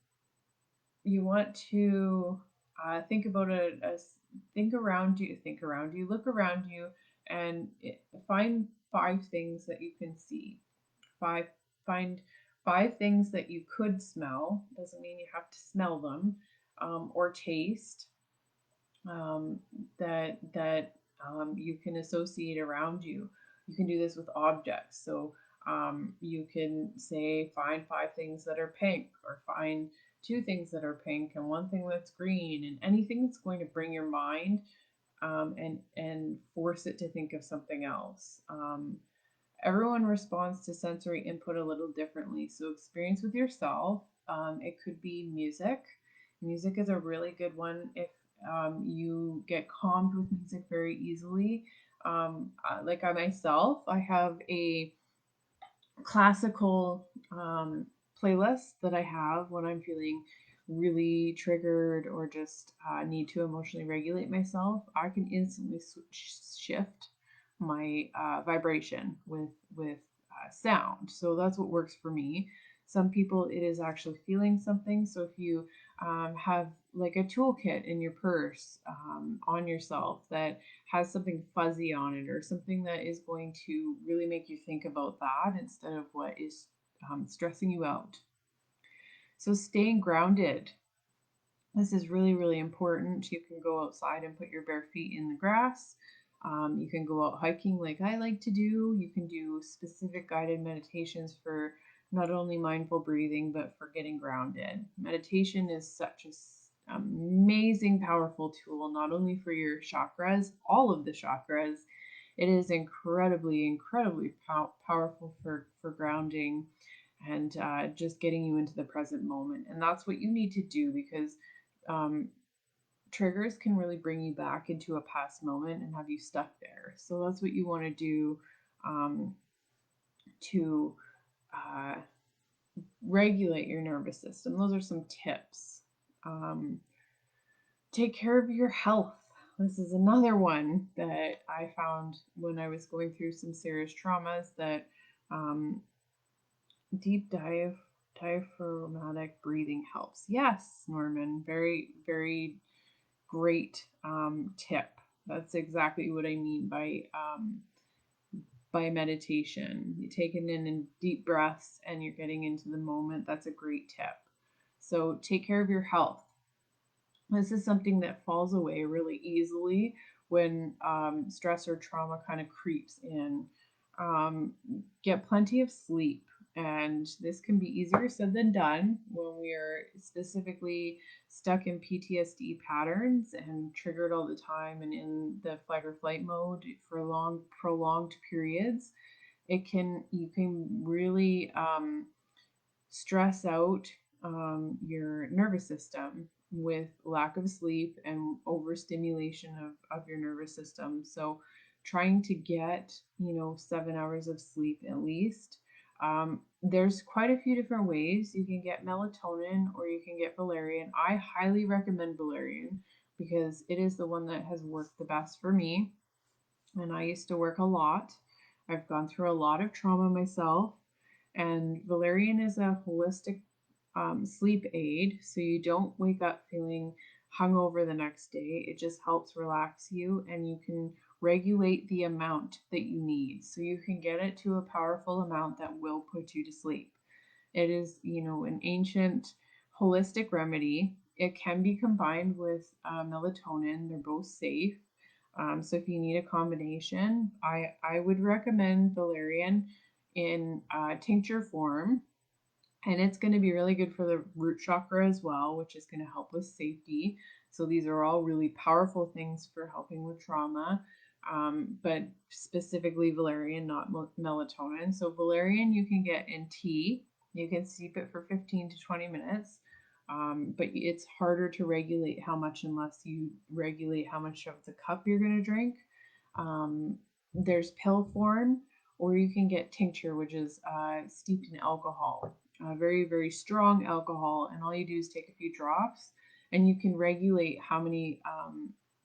you want to think about think around you, look around you, and find 5 things that you can see. Five Find 5 things that you could smell. Doesn't mean you have to smell them, or taste, um, that you can associate around you. You can do this with objects. So You can say, find 5 things that are pink, or find 2 things that are pink and 1 thing that's green, and anything that's going to bring your mind and force it to think of something else. Everyone responds to sensory input a little differently. So, experience with yourself. It could be music. Music is a really good one if you get calmed with music very easily. Like I myself, I have a classical playlist that I have when I'm feeling really triggered or just need to emotionally regulate myself. I can instantly shift my vibration with sound. So that's what works for me. Some people, it is actually feeling something. So if you have like a toolkit in your purse on yourself that has something fuzzy on it, or something that is going to really make you think about that instead of what is stressing you out. So, staying grounded. This is really, really important. You can go outside and put your bare feet in the grass. You can go out hiking like I like to do. You can do specific guided meditations for not only mindful breathing, but for getting grounded. Meditation is such an amazing, powerful tool, not only for your chakras, all of the chakras. It is incredibly, incredibly powerful for grounding and just getting you into the present moment. And that's what you need to do, because um, triggers can really bring you back into a past moment and have you stuck there. So that's what you want to do um, to uh, regulate your nervous system. Those are some tips. Um, take care of your health. This is another one that I found when I was going through some serious traumas, that um, deep diaphragmatic breathing helps. Yes, Norman, very, very great tip. That's exactly what I mean by meditation. You're taking in deep breaths and you're getting into the moment. That's a great tip. So take care of your health. This is something that falls away really easily when stress or trauma kind of creeps in. Um, get plenty of sleep. And this can be easier said than done when we are specifically stuck in PTSD patterns and triggered all the time and in the fight or flight mode for long, prolonged periods. You can really stress out your nervous system with lack of sleep and overstimulation of your nervous system. So trying to get, 7 hours of sleep at least. There's quite a few different ways. You can get melatonin or you can get valerian. I highly recommend valerian because it is the one that has worked the best for me. And I used to work a lot. I've gone through a lot of trauma myself. And valerian is a holistic sleep aid, so you don't wake up feeling hungover the next day. It just helps relax you, and you can regulate the amount that you need. So you can get it to a powerful amount that will put you to sleep. It is, an ancient holistic remedy. It can be combined with melatonin. They're both safe. So if you need a combination, I would recommend valerian in tincture form, and it's going to be really good for the root chakra as well, which is going to help with safety. So these are all really powerful things for helping with trauma, but specifically valerian, not melatonin. So valerian you can get in tea. You can steep it for 15 to 20 minutes. But it's harder to regulate how much unless you regulate how much of the cup you're going to drink. There's pill form, or you can get tincture, which is steeped in alcohol, very, very strong alcohol. And all you do is take a few drops, and you can regulate how many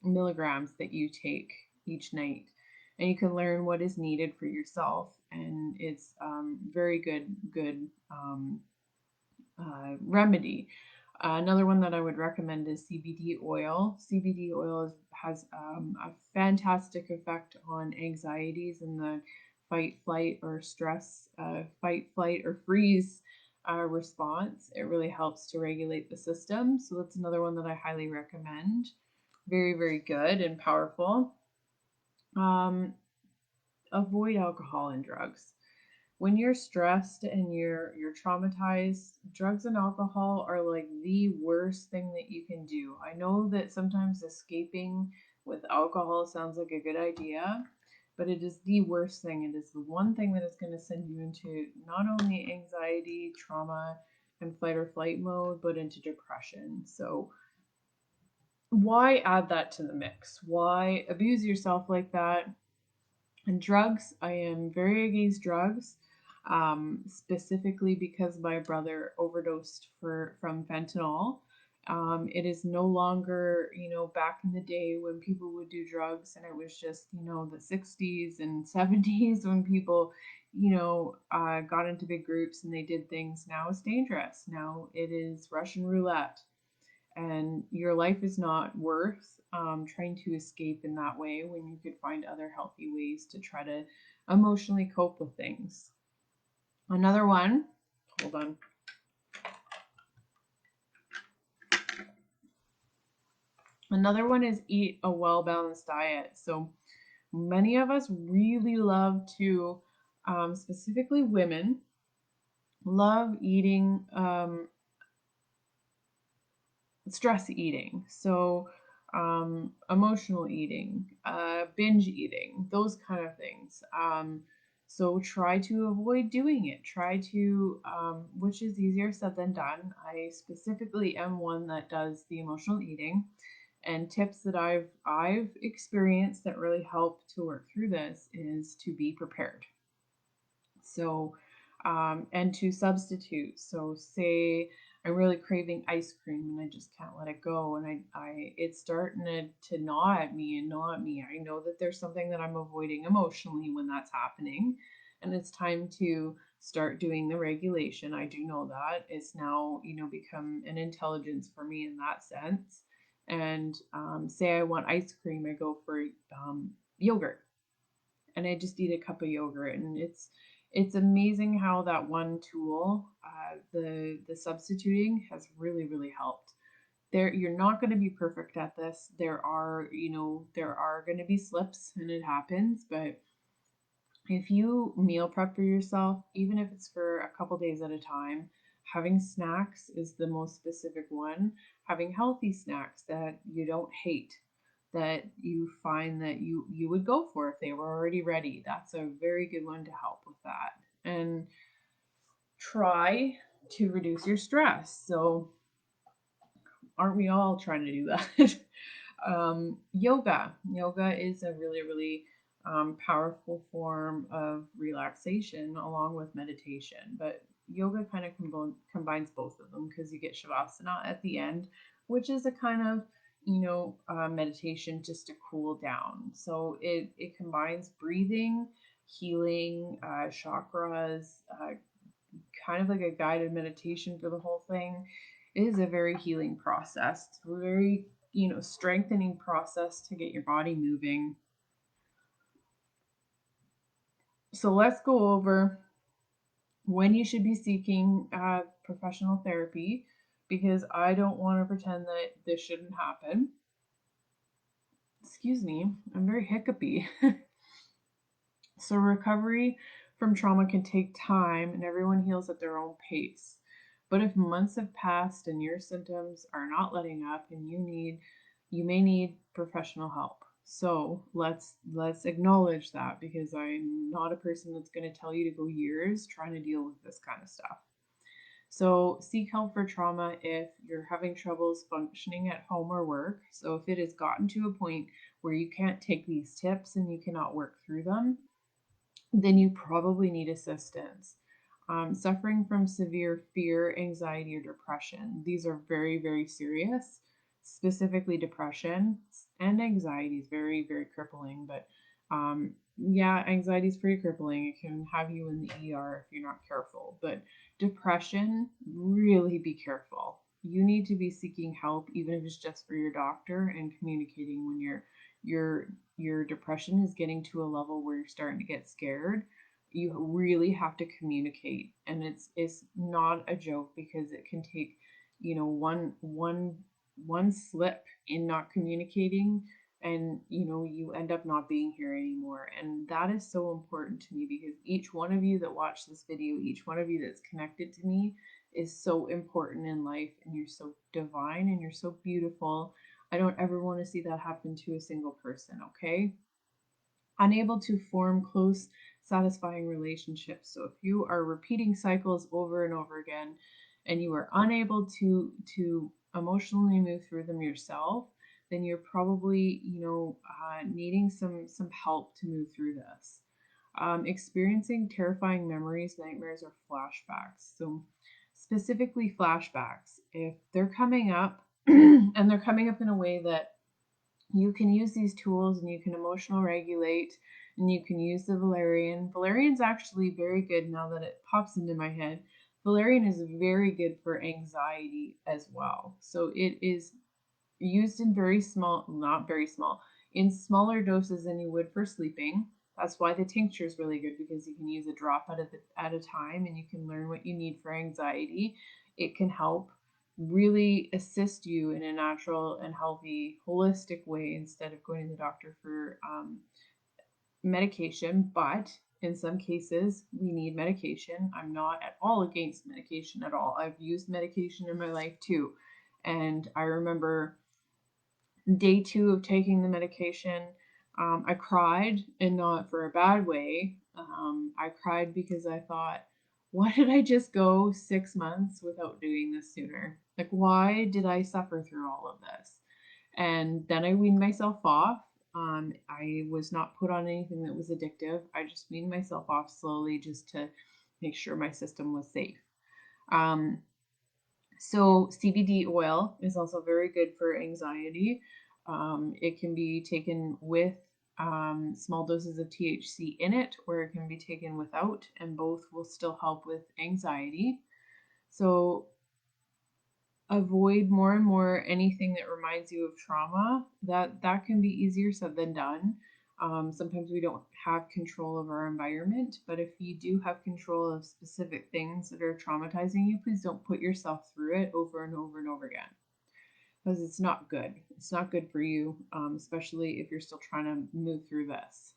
milligrams that you take each night. And you can learn what is needed for yourself. And it's very good remedy. Another one that I would recommend is CBD oil. CBD oil has a fantastic effect on anxieties and the fight, flight, or stress, fight, flight, or freeze response. It really helps to regulate the system. So that's another one that I highly recommend. Very, very good and powerful. Um, Avoid alcohol and drugs. when you're stressed and you're traumatized, drugs and alcohol are like the worst thing that you can do. I know that sometimes escaping with alcohol sounds like a good idea, but it is the worst thing. It is the one thing that is going to send you into not only anxiety, trauma, and fight or flight mode, but into depression. So why add that to the mix? Why abuse yourself like that? And drugs, I am very against drugs, specifically because my brother overdosed from fentanyl. It is no longer, back in the day when people would do drugs and it was just, the 60s and 70s when people, got into big groups and they did things. Now it's dangerous. Now it is Russian roulette, and your life is not worth trying to escape in that way when you could find other healthy ways to try to emotionally cope with things. Another one, hold on. Another one is eat a well balanced diet. So many of us really love to, specifically women, love eating stress eating, so emotional eating, binge eating, those kind of things. So try to avoid doing it. Try to, which is easier said than done. I specifically am one that does the emotional eating, and tips that I've experienced that really help to work through this is to be prepared. So, and to substitute. So, say I'm really craving ice cream and I just can't let it go, and it's starting to gnaw at me and gnaw at me. I know that there's something that I'm avoiding emotionally when that's happening, and it's time to start doing the regulation. I do know that it's now, become an intelligence for me in that sense. And say I want ice cream, I go for yogurt, and I just eat a cup of yogurt, and it's amazing how that one tool, the substituting, has really helped. There, you're not going to be perfect at this. There are going to be slips, and it happens, but if you meal prep for yourself, even if it's for a couple days at a time, having snacks is the most specific one. Having healthy snacks that you don't hate, that you find that you would go for if they were already ready. That's a very good one to help with that. And try to reduce your stress. So aren't we all trying to do that? Yoga is a really powerful form of relaxation along with meditation, but yoga kind of combines both of them because you get shavasana at the end, which is a kind of, meditation just to cool down. So it combines breathing, healing, chakras, kind of like a guided meditation for the whole thing. It is a very healing process. It's a very, strengthening process to get your body moving. So let's go over when you should be seeking professional therapy, because I don't want to pretend that this shouldn't happen. Excuse me, I'm very hiccupy. So recovery from trauma can take time, and everyone heals at their own pace. But if months have passed and your symptoms are not letting up, and you may need professional help. So let's acknowledge that, because I'm not a person that's going to tell you to go years trying to deal with this kind of stuff. So seek help for trauma if you're having troubles functioning at home or work. So if it has gotten to a point where you can't take these tips and you cannot work through them, then you probably need assistance. Suffering from severe fear, anxiety, or depression. These are very serious. Specifically, depression and anxiety is very crippling. But yeah, anxiety is pretty crippling. It can have you in the ER if you're not careful. But depression, really be careful. You need to be seeking help, even if it's just for your doctor, and communicating when your depression is getting to a level where you're starting to get scared. You really have to communicate, and it's not a joke, because it can take, one slip in not communicating and you end up not being here anymore. And that is so important to me, because each one of you that watched this video, each one of you that's connected to me, is so important in life, and you're so divine and you're so beautiful. I don't ever want to see that happen to a single person, okay? Unable to form close, satisfying relationships. So if you are repeating cycles over and over again, and you are unable to emotionally move through them yourself, then you're probably needing some help to move through this. Experiencing terrifying memories, nightmares, or flashbacks. So specifically flashbacks, if they're coming up and they're coming up in a way that you can use these tools, and you can emotional regulate, and you can use the valerian. Valerian's actually very good now that it pops into my head. Valerian is very good for anxiety as well. So it is used in very small, not very small, in smaller doses than you would for sleeping. That's why the tincture is really good, because you can use a drop at a time, and you can learn what you need for anxiety. It can help really assist you in a natural and healthy, holistic way, instead of going to the doctor for medication. But in some cases, we need medication. I'm not at all against medication at all. I've used medication in my life too. And I remember day 2 of taking the medication, I cried, and not for a bad way. I cried because I thought, why did I just go 6 months without doing this sooner? Like, why did I suffer through all of this? And then I weaned myself off. I was not put on anything that was addictive. I just weaned myself off slowly, just to make sure my system was safe. Um, so CBD oil is also very good for anxiety. It can be taken with small doses of THC in it, or it can be taken without, and both will still help with anxiety. So avoid more and more anything that reminds you of trauma. That can be easier said than done. Sometimes we don't have control of our environment, but if you do have control of specific things that are traumatizing you, please don't put yourself through it over and over and over again, because it's not good. It's not good for you, especially if you're still trying to move through this.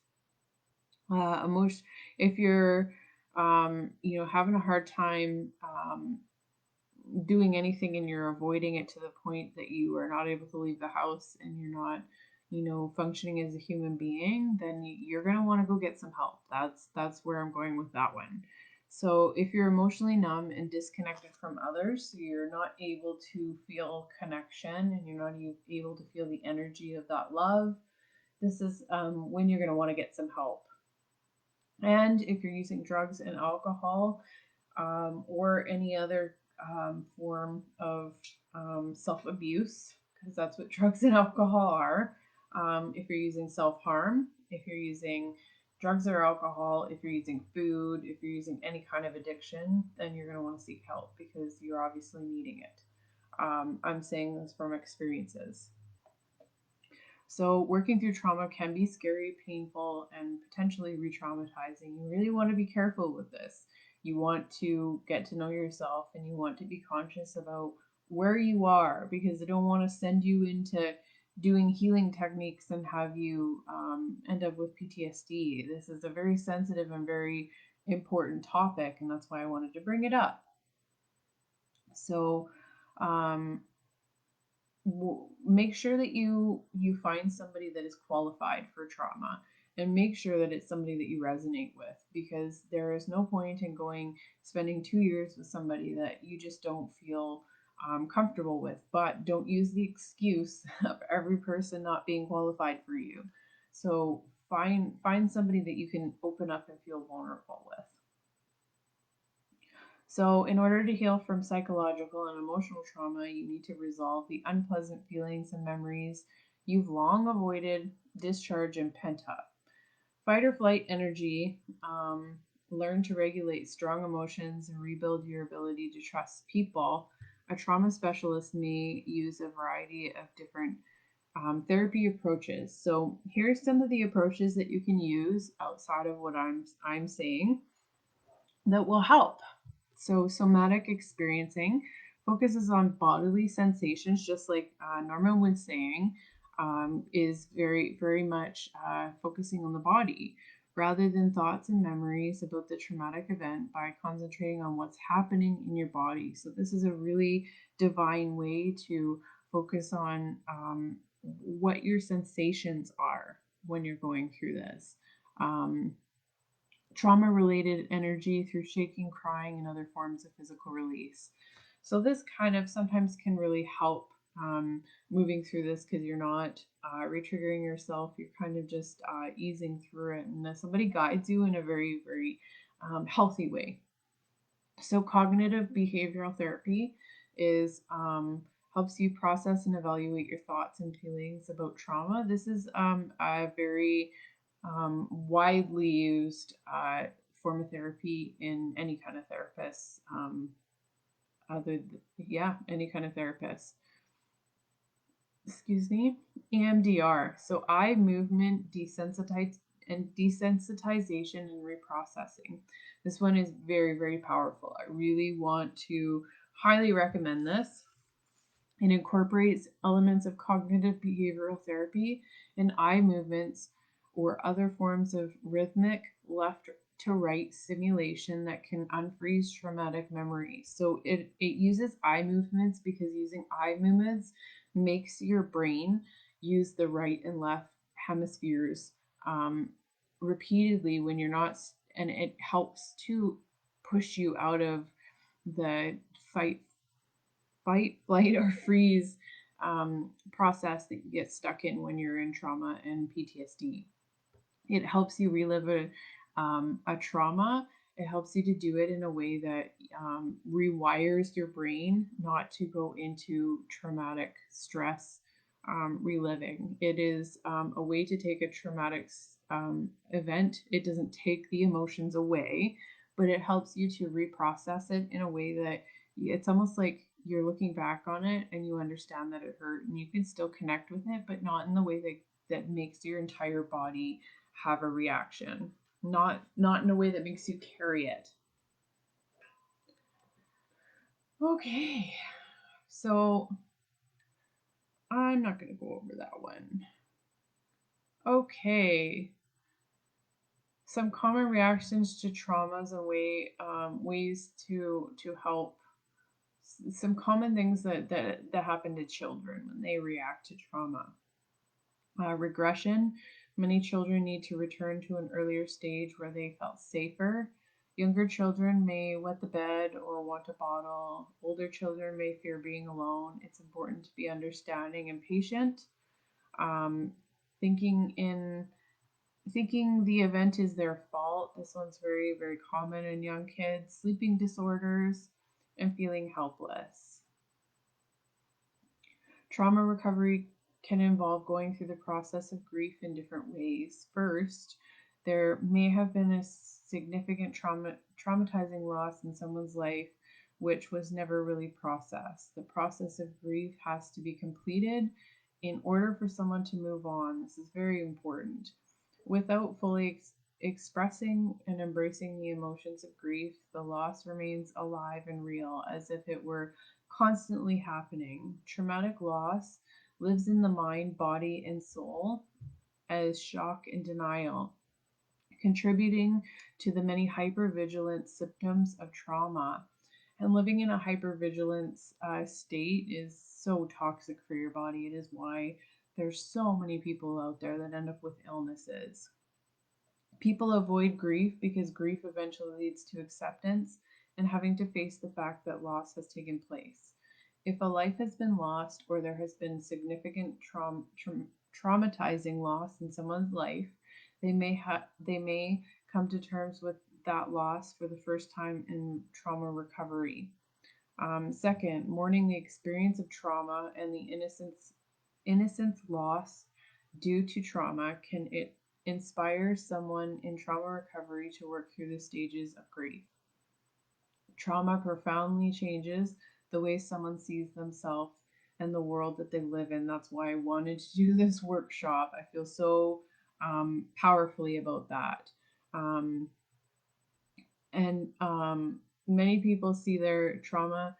Emotion. If you're, having a hard time doing anything, and you're avoiding it to the point that you are not able to leave the house, and you're not functioning as a human being, then you're going to want to go get some help. That's where I'm going with that one. So if you're emotionally numb and disconnected from others, so you're not able to feel connection, and you're not able to feel the energy of that love, this is when you're going to want to get some help. And if you're using drugs and alcohol, or any other form of self abuse, because that's what drugs and alcohol are. If you're using self harm, if you're using drugs or alcohol, if you're using food, if you're using any kind of addiction, then you're going to want to seek help, because you're obviously needing it. I'm saying this from experiences. So, working through trauma can be scary, painful, and potentially re traumatizing. You really want to be careful with this. You want to get to know yourself, and you want to be conscious about where you are, because I don't want to send you into doing healing techniques and have you end up with PTSD. This is a very sensitive and very important topic, and that's why I wanted to bring it up. So, um, make sure that you find somebody that is qualified for trauma, and make sure that it's somebody that you resonate with, because there is no point in spending 2 years with somebody that you just don't feel comfortable with. But don't use the excuse of every person not being qualified for you. So find somebody that you can open up and feel vulnerable with. So, in order to heal from psychological and emotional trauma, you need to resolve the unpleasant feelings and memories you've long avoided, discharge, and pent up. Fight or flight energy, learn to regulate strong emotions, and rebuild your ability to trust people. A trauma specialist may use a variety of different therapy approaches. So, here's some of the approaches that you can use outside of what I'm saying that will help. So, somatic experiencing focuses on bodily sensations, just like Norman was saying. is very, very much focusing on the body rather than thoughts and memories about the traumatic event by concentrating on what's happening in your body. So, this is a really divine way to focus on what your sensations are when you're going through this. Um, Trauma related energy through shaking, crying, and other forms of physical release. So, this kind of sometimes can really help moving through this because you're not re-triggering yourself. You're kind of just easing through it, and somebody guides you in a very, very healthy way. So, cognitive behavioral therapy is helps you process and evaluate your thoughts and feelings about trauma. This is a very widely used form of therapy in any kind of therapist. Yeah, any kind of therapist. Excuse me. EMDR, so eye movement desensitization and reprocessing. This one is very, very powerful. I really want to highly recommend this. It incorporates elements of cognitive behavioral therapy and eye movements or other forms of rhythmic left to right stimulation that can unfreeze traumatic memories. So it uses eye movements because using eye movements makes your brain use the right and left hemispheres um, repeatedly when you're not, and it helps to push you out of the fight, flight, or freeze process that you get stuck in when you're in trauma and PTSD. It helps you relive a trauma. It helps you to do it in a way that rewires your brain not to go into traumatic stress reliving. It is a way to take a traumatic event. It doesn't take the emotions away, but it helps you to reprocess it in a way that it's almost like you're looking back on it and you understand that it hurt and you can still connect with it, but not in the way that makes your entire body have a reaction, not in a way that makes you carry it. Okay, so I'm not going to go over that one. Okay, some common reactions to traumas and ways to help. Some common things that happen to children when they react to trauma. Regression. Many children need to return to an earlier stage where they felt safer. Younger children may wet the bed or want a bottle. Older children may fear being alone. It's important to be understanding and patient. Um, thinking in Thinking the event is their fault. This one's very, very common in young kids. Sleeping disorders and feeling helpless. Trauma recovery can involve going through the process of grief in different ways. First, there may have been a significant traumatizing loss in someone's life which was never really processed. The process of grief has to be completed in order for someone to move on. This is very important. Without fully expressing and embracing the emotions of grief, the loss remains alive and real, as if it were constantly happening. Traumatic loss lives in the mind, body, and soul as shock and denial, contributing to the many hypervigilance symptoms of trauma. And living in a hypervigilance state is so toxic for your body. It is why there's so many people out there that end up with illnesses. People avoid grief because grief eventually leads to acceptance and having to face the fact that loss has taken place. If a life has been lost or there has been significant traumatizing loss in someone's life, they may come to terms with that loss for the first time in trauma recovery. Second, mourning the experience of trauma and the innocence loss due to trauma can it inspire someone in trauma recovery to work through the stages of grief. Trauma profoundly changes the way someone sees themselves and the world that they live in. That's why I wanted to do this workshop. I feel so powerfully about that. Um, and many people see their trauma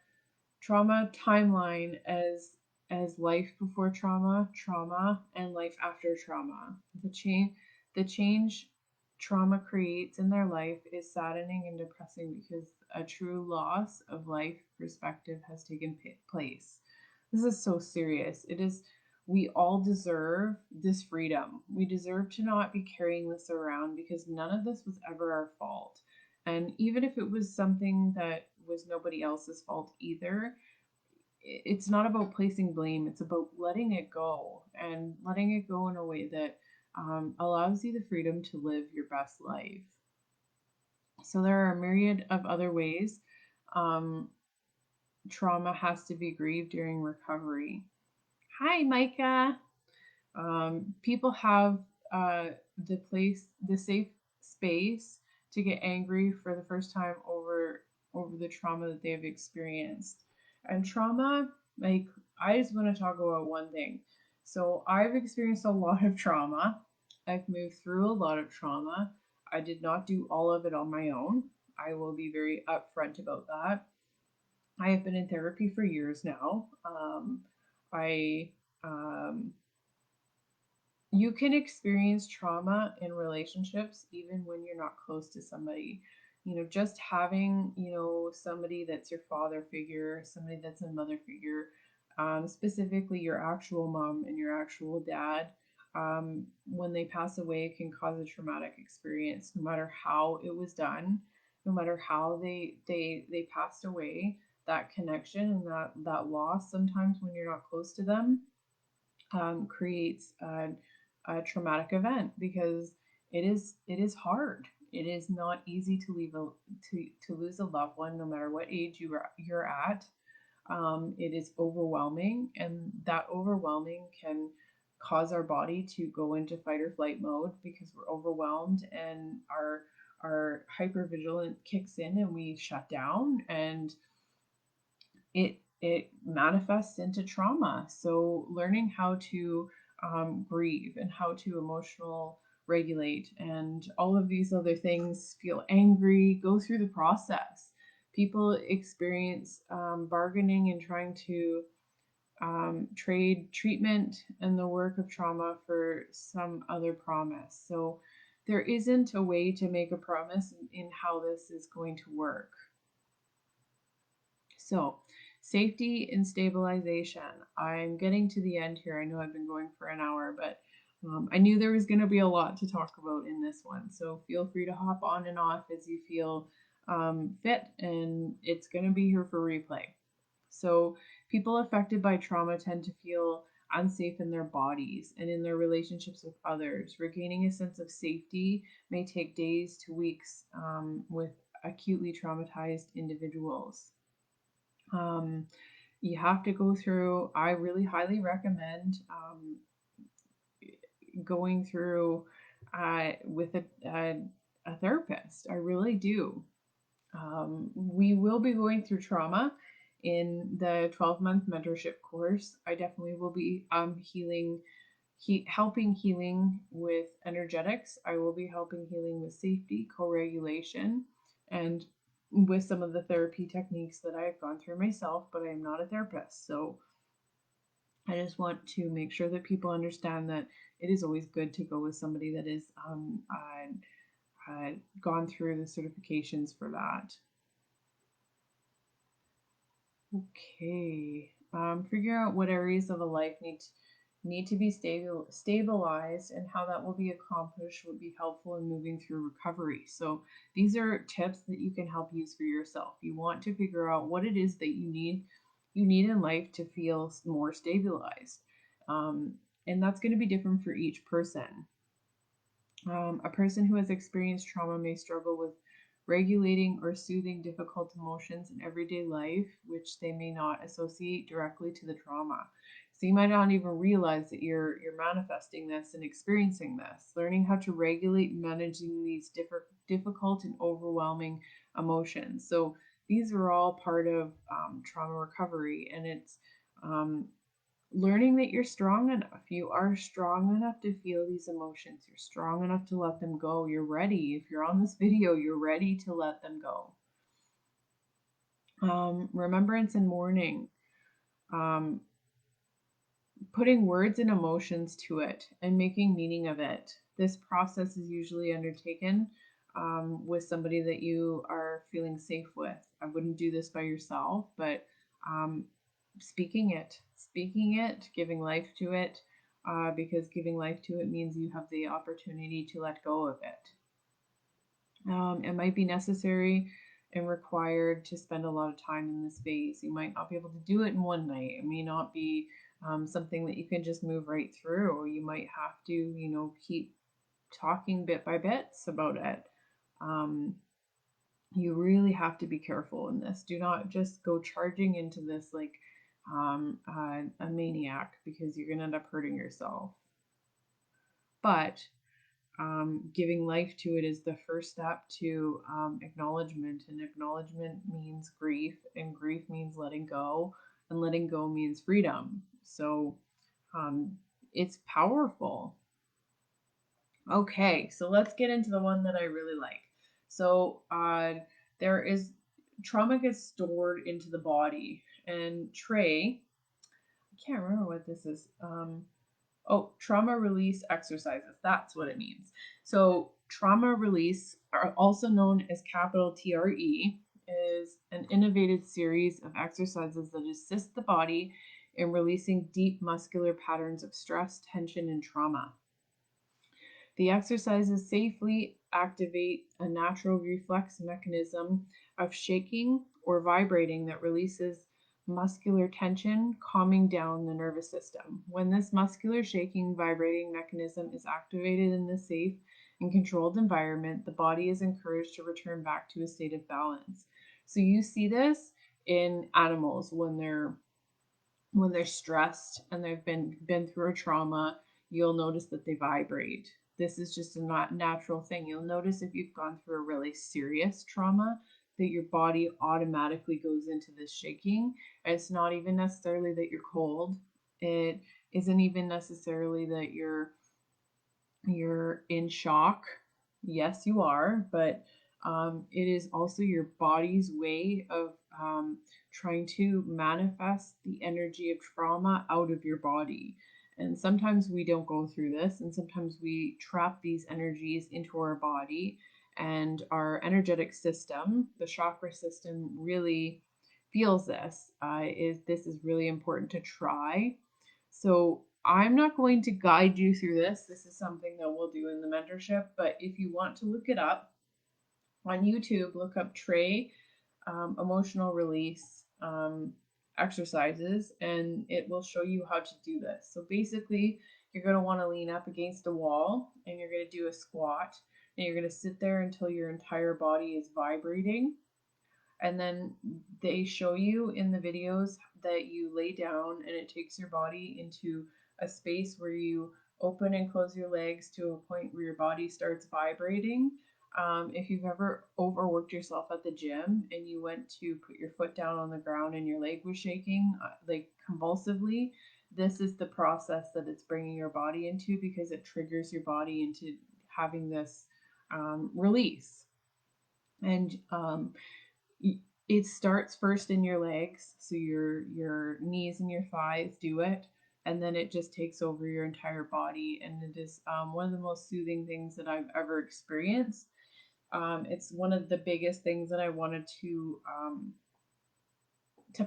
timeline as as life before trauma, trauma, and life after trauma. The change trauma creates in their life is saddening and depressing because a true loss of life perspective has taken place. This is so serious. It is, we all deserve this freedom. We deserve to not be carrying this around because none of this was ever our fault. And even if it was something that was nobody else's fault either, it's not about placing blame. It's about letting it go and letting it go in a way that allows you the freedom to live your best life. So there are a myriad of other ways um, trauma has to be grieved during recovery. Hi, Micah. People have uh, the safe space to get angry for the first time over the trauma that they've experienced. And trauma, like, I just want to talk about one thing. So I've experienced a lot of trauma. I've moved through a lot of trauma. I did not do all of it on my own. I will be very upfront about that. I have been in therapy for years now. I um, you can experience trauma in relationships even when you're not close to somebody. You know, just having, somebody that's your father figure, somebody that's a mother figure, specifically your actual mom and your actual dad, when they pass away, it can cause a traumatic experience, no matter how it was done, no matter how they passed away. That connection and that loss, sometimes when you're not close to them, creates a traumatic event because it is hard. It is not easy to to lose a loved one, no matter what age you're at. It is overwhelming, and that overwhelming can cause our body to go into fight or flight mode because we're overwhelmed, and our hypervigilance kicks in and we shut down, and it manifests into trauma. So learning how to grieve and how to emotional regulate and all of these other things, feel angry, go through the process. People experience bargaining and trying to trade treatment and the work of trauma for some other promise. So there isn't a way to make a promise in how this is going to work. So, safety and stabilization. I'm getting to the end here. I know I've been going for an hour, but I knew there was going to be a lot to talk about in this one. So, feel free to hop on and off as you feel fit, and it's going to be here for replay. So, people affected by trauma tend to feel unsafe in their bodies and in their relationships with others. Regaining a sense of safety may take days to weeks with acutely traumatized individuals. Um, you have to go through, I really highly recommend going through with a therapist. I really do. We will be going through trauma in the 12-month mentorship course. I definitely will be helping healing with energetics. I will be helping healing with safety, co-regulation, and with some of the therapy techniques that I've gone through myself, but I am not a therapist. So I just want to make sure that people understand that it is always good to go with somebody that is gone through the certifications for that. Okay. Figure out what areas of a life need to be stabilized and how that will be accomplished would be helpful in moving through recovery. So these are tips that you can help use for yourself. You want to figure out what it is that you need in life to feel more stabilized. Um, and that's going to be different for each person. A person who has experienced trauma may struggle with regulating or soothing difficult emotions in everyday life, which they may not associate directly to the trauma. So you might not even realize that you're manifesting this and experiencing this. Learning how to regulate and managing these difficult and overwhelming emotions. So these are all part of trauma recovery, and it's learning that you're strong enough. You are strong enough to feel these emotions. You're strong enough to let them go. You're ready. If you're on this video, you're ready to let them go. Remembrance and mourning. Um, putting words and emotions to it and making meaning of it. This process is usually undertaken with somebody that you are feeling safe with. I wouldn't do this by yourself, but um, speaking it, giving life to it, because giving life to it means you have the opportunity to let go of it. It might be necessary and required to spend a lot of time in this phase. You might not be able to do it in one night. It may not be something that you can just move right through, or you might have to, keep talking bit by bits about it. Um, you really have to be careful in this. Do not just go charging into this like a maniac, because you're going to end up hurting yourself. But giving life to it is the first step to acknowledgement, and acknowledgement means grief, and grief means letting go, and letting go means freedom. So um, it's powerful. Okay, so let's get into the one that I really like. So there is trauma gets stored into the body, and Trey, I can't remember what this is. Oh, trauma release exercises. That's what it means. So, trauma release, are also known as capital TRE, is an innovative series of exercises that assist the body in releasing deep muscular patterns of stress, tension, and trauma. The exercises safely activate a natural reflex mechanism of shaking or vibrating that releases muscular tension, calming down the nervous system. When this muscular shaking, vibrating mechanism is activated in the safe and controlled environment, the body is encouraged to return back to a state of balance. So you see this in animals when they're stressed and they've been through a trauma. You'll notice that they vibrate. This is just a not natural thing. You'll notice if you've gone through a really serious trauma that your body automatically goes into this shaking. It's not even necessarily that you're cold. It isn't even necessarily that you're in shock. Yes, you are, but it is also your body's way of trying to manifest the energy of trauma out of your body. And sometimes we don't go through this, and sometimes we trap these energies into our body. And our energetic system, the chakra system, really feels this. This is really important to try. So I'm not going to guide you through this. This is something that we'll do in the mentorship. But if you want to look it up on YouTube, look up Trey emotional release exercises, and it will show you how to do this. So basically, you're going to want to lean up against a wall, and you're going to do a squat, and you're going to sit there until your entire body is vibrating. And then they show you in the videos that you lay down, and it takes your body into a space where you open and close your legs to a point where your body starts vibrating. If you've ever overworked yourself at the gym and you went to put your foot down on the ground and your leg was shaking like convulsively, this is the process that it's bringing your body into, because it triggers your body into having this release. And it starts first in your legs, so your knees and your thighs do it, and then it just takes over your entire body, and it is one of the most soothing things that I've ever experienced. It's one of the biggest things that I wanted to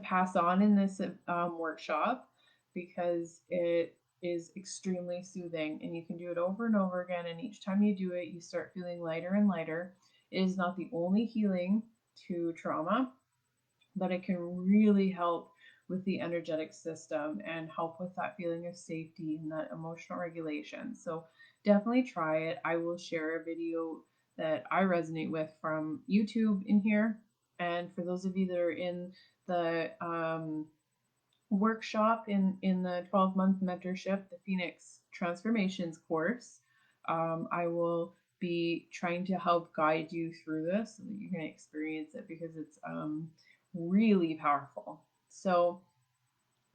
pass on in this workshop, because it is extremely soothing, and you can do it over and over again, and each time you do it you start feeling lighter and lighter. It is not the only healing to trauma, but it can really help with the energetic system and help with that feeling of safety and that emotional regulation. So definitely try it. I will share a video that I resonate with from YouTube in here. And for those of you that are in the workshop in the 12-month mentorship, the Phoenix Transformations course, I will be trying to help guide you through this so that you can experience it, because it's really powerful. So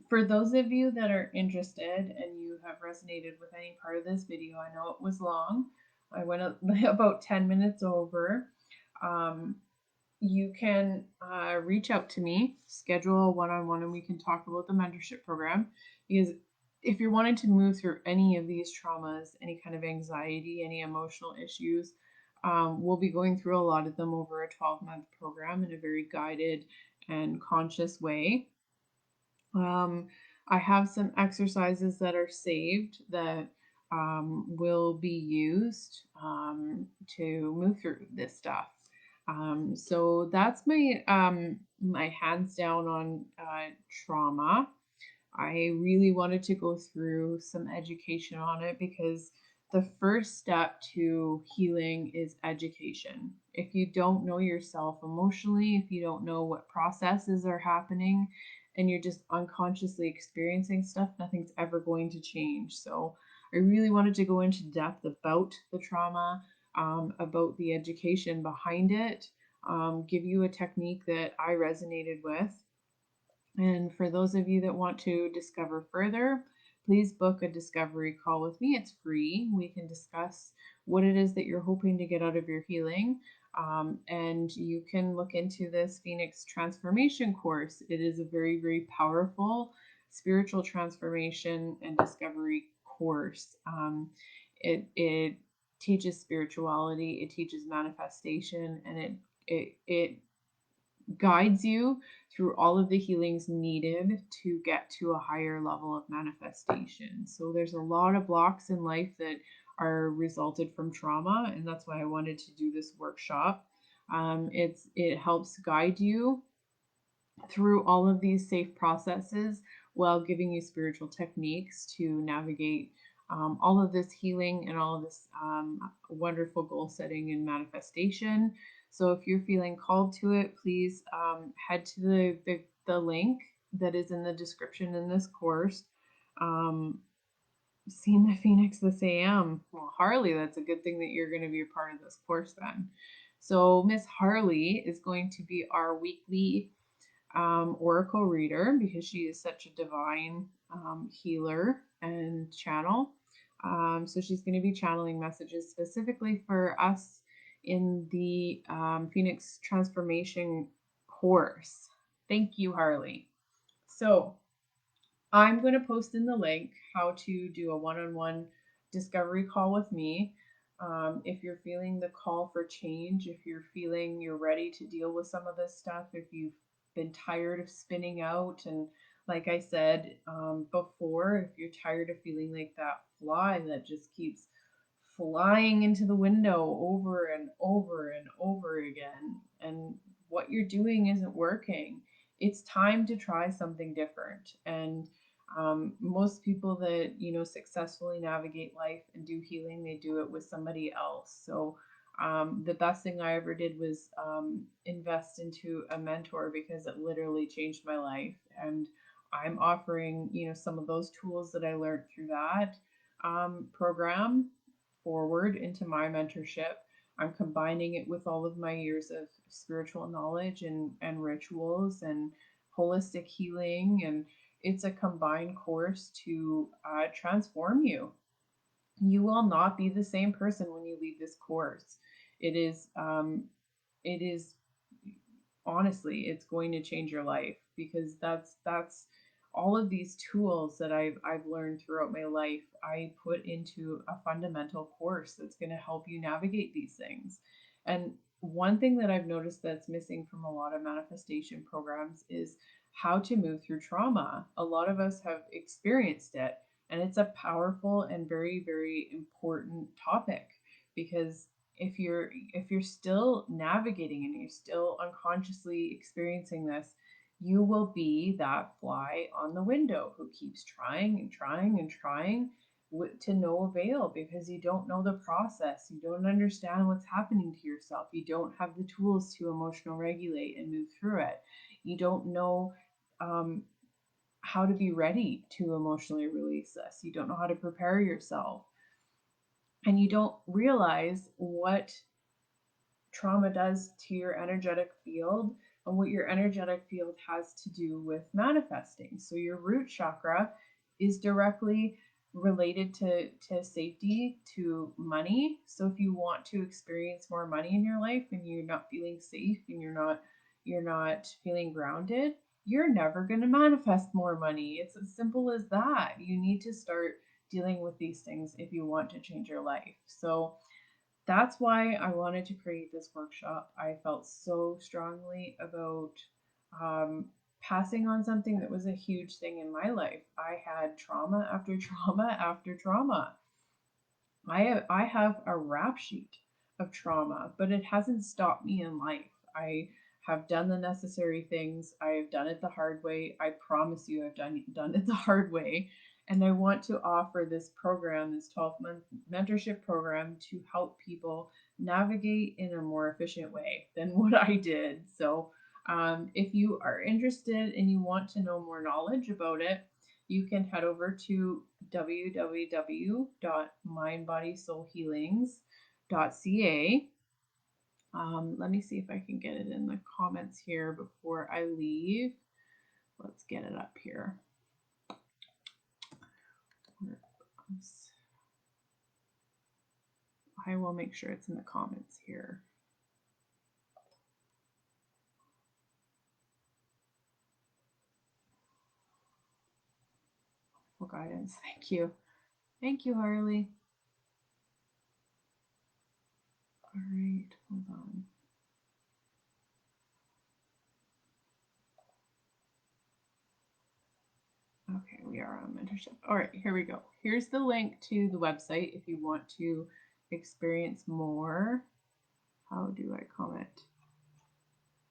for those of you that are interested and you have resonated with any part of this video, I know it was long. I went about 10 minutes over. Um, you can reach out to me, schedule a one-on-one, and we can talk about the mentorship program, because if you're wanting to move through any of these traumas, any kind of anxiety, any emotional issues, we'll be going through a lot of them over a 12-month program in a very guided and conscious way. Um, I have some exercises that are saved that will be used to move through this stuff. So that's my hands down on trauma. I really wanted to go through some education on it because the first step to healing is education. If you don't know yourself emotionally, if you don't know what processes are happening, and you're just unconsciously experiencing stuff, nothing's ever going to change. So I really wanted to go into depth about the trauma, about the education behind it, give you a technique that I resonated with, and for those of you that want to discover further, please book a discovery call with me. It's free. We can discuss what it is that you're hoping to get out of your healing. And you can look into this Phoenix transformation course. It is a very, very powerful spiritual transformation and discovery course. It teaches spirituality, it teaches manifestation, and it guides you through all of the healings needed to get to a higher level of manifestation. So there's a lot of blocks in life that are resulted from trauma, and that's why I wanted to do this workshop. It helps guide you through all of these safe processes while giving you spiritual techniques to navigate all of this healing and all of this wonderful goal setting and manifestation. So if you're feeling called to it, please head to the link that is in the description in this course. Seen the Phoenix this AM. Well, Harley, that's a good thing that you're going to be a part of this course then. So Miss Harley is going to be our weekly oracle reader because she is such a divine healer and channel. So she's going to be channeling messages specifically for us in the Phoenix Transformation course. Thank you, Harley. So I'm going to post in the link how to do a one-on-one discovery call with me. If you're feeling the call for change, if you're feeling you're ready to deal with some of this stuff, if you've been tired of spinning out, and like I said before, if you're tired of feeling like that fly that just keeps flying into the window over and over and over again, and what you're doing isn't working, it's time to try something different. And most people that successfully navigate life and do healing, they do it with somebody else. So the best thing I ever did was invest into a mentor because it literally changed my life. And I'm offering some of those tools that I learned through that program forward into my mentorship. I'm combining it with all of my years of spiritual knowledge and rituals and holistic healing, and it's a combined course to transform you. You will not be the same person when you leave this course. It is honestly, it's going to change your life because that's all of these tools that I've learned throughout my life. I put into a fundamental course that's going to help you navigate these things. And one thing that I've noticed that's missing from a lot of manifestation programs is how to move through trauma. A lot of us have experienced it, and it's a powerful and very, very important topic because if you're still navigating and you're still unconsciously experiencing this, you will be that fly on the window who keeps trying and trying and trying to no avail because you don't know the process. You don't understand what's happening to yourself. You don't have the tools to emotional regulate and move through it. You don't know um, how to be ready to emotionally release this. You don't know how to prepare yourself. And you don't realize what trauma does to your energetic field and what your energetic field has to do with manifesting. So your root chakra is directly related to safety, to money. So if you want to experience more money in your life and you're not feeling safe and you're not feeling grounded, you're never going to manifest more money. It's as simple as that. You need to start dealing with these things if you want to change your life. So that's why I wanted to create this workshop. I felt so strongly about um, passing on something that was a huge thing in my life. I had trauma after trauma after trauma. I have a rap sheet of trauma, but it hasn't stopped me in life. I have done the necessary things. I have done it the hard way. I promise you, I've done it the hard way. And I want to offer this program, this 12-month mentorship program, to help people navigate in a more efficient way than what I did. So, if you are interested and you want to know more knowledge about it, you can head over to www.mindbodysoulhealings.ca. Let me see if I can get it in the comments here before I leave. Let's get it up here. I will make sure it's in the comments here. For guidance. Thank you. Thank you, Harley. All right, hold on. Okay, we are on mentorship. All right, here we go. Here's the link to the website if you want to experience more. How do I comment?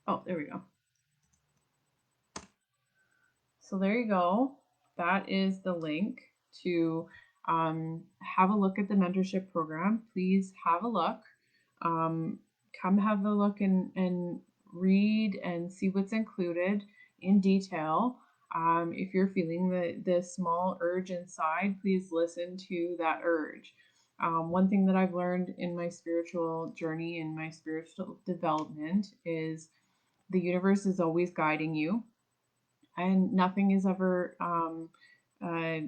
Oh, there we go. So there you go. That is the link to have a look at the mentorship program. Please have a look. Come have a look and read and see what's included in detail. If you're feeling the small urge inside, please listen to that urge. One thing that I've learned in my spiritual journey and my spiritual development is the universe is always guiding you, and nothing is ever uh,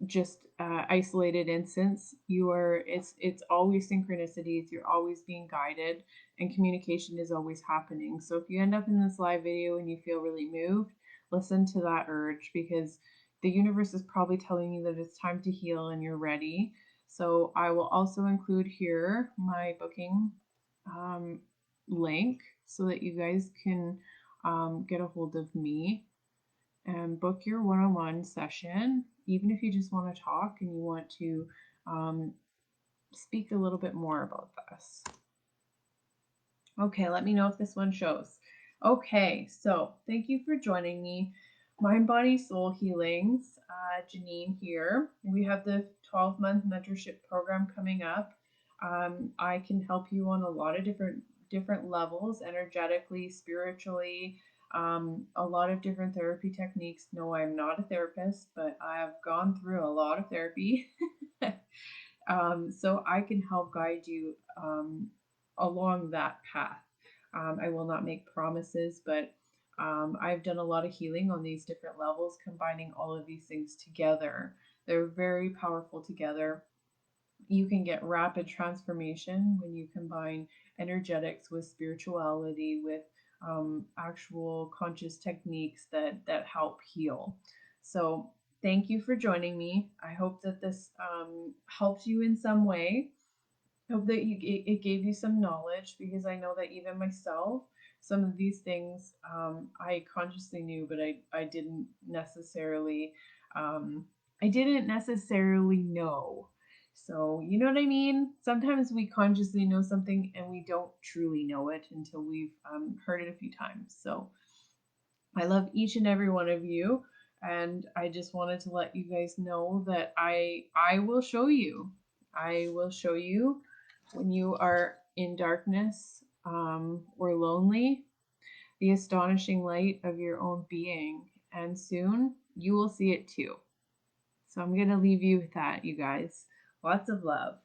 just isolated instance. It's always synchronicities. You're always being guided, and communication is always happening. So if you end up in this live video and you feel really moved, listen to that urge, because the universe is probably telling you that it's time to heal and you're ready. So I will also include here my booking um, link so that you guys can get a hold of me and book your one-on-one session, even if you just want to talk and you want to um, speak a little bit more about this. Okay, let me know if this one shows. Okay, so thank you for joining me. Mind, Body, Soul Healings, Jennean here. We have the 12-month mentorship program coming up. I can help you on a lot of different levels, energetically, spiritually, a lot of different therapy techniques. No, I'm not a therapist, but I have gone through a lot of therapy. So I can help guide you along that path. I will not make promises, but I've done a lot of healing on these different levels, combining all of these things together. They're very powerful together. You can get rapid transformation when you combine energetics with spirituality, with actual conscious techniques that help heal. So thank you for joining me. I hope that this helped you in some way. I hope that it gave you some knowledge, because I know that even myself, some of these things I consciously knew, but I didn't necessarily um, know. So you know what I mean? Sometimes we consciously know something and we don't truly know it until we've heard it a few times. So I love each and every one of you, and I just wanted to let you guys know that I will show you. I will show you when you are in darkness or lonely, the astonishing light of your own being, and soon you will see it too. So I'm going to leave you with that, you guys. Lots of love.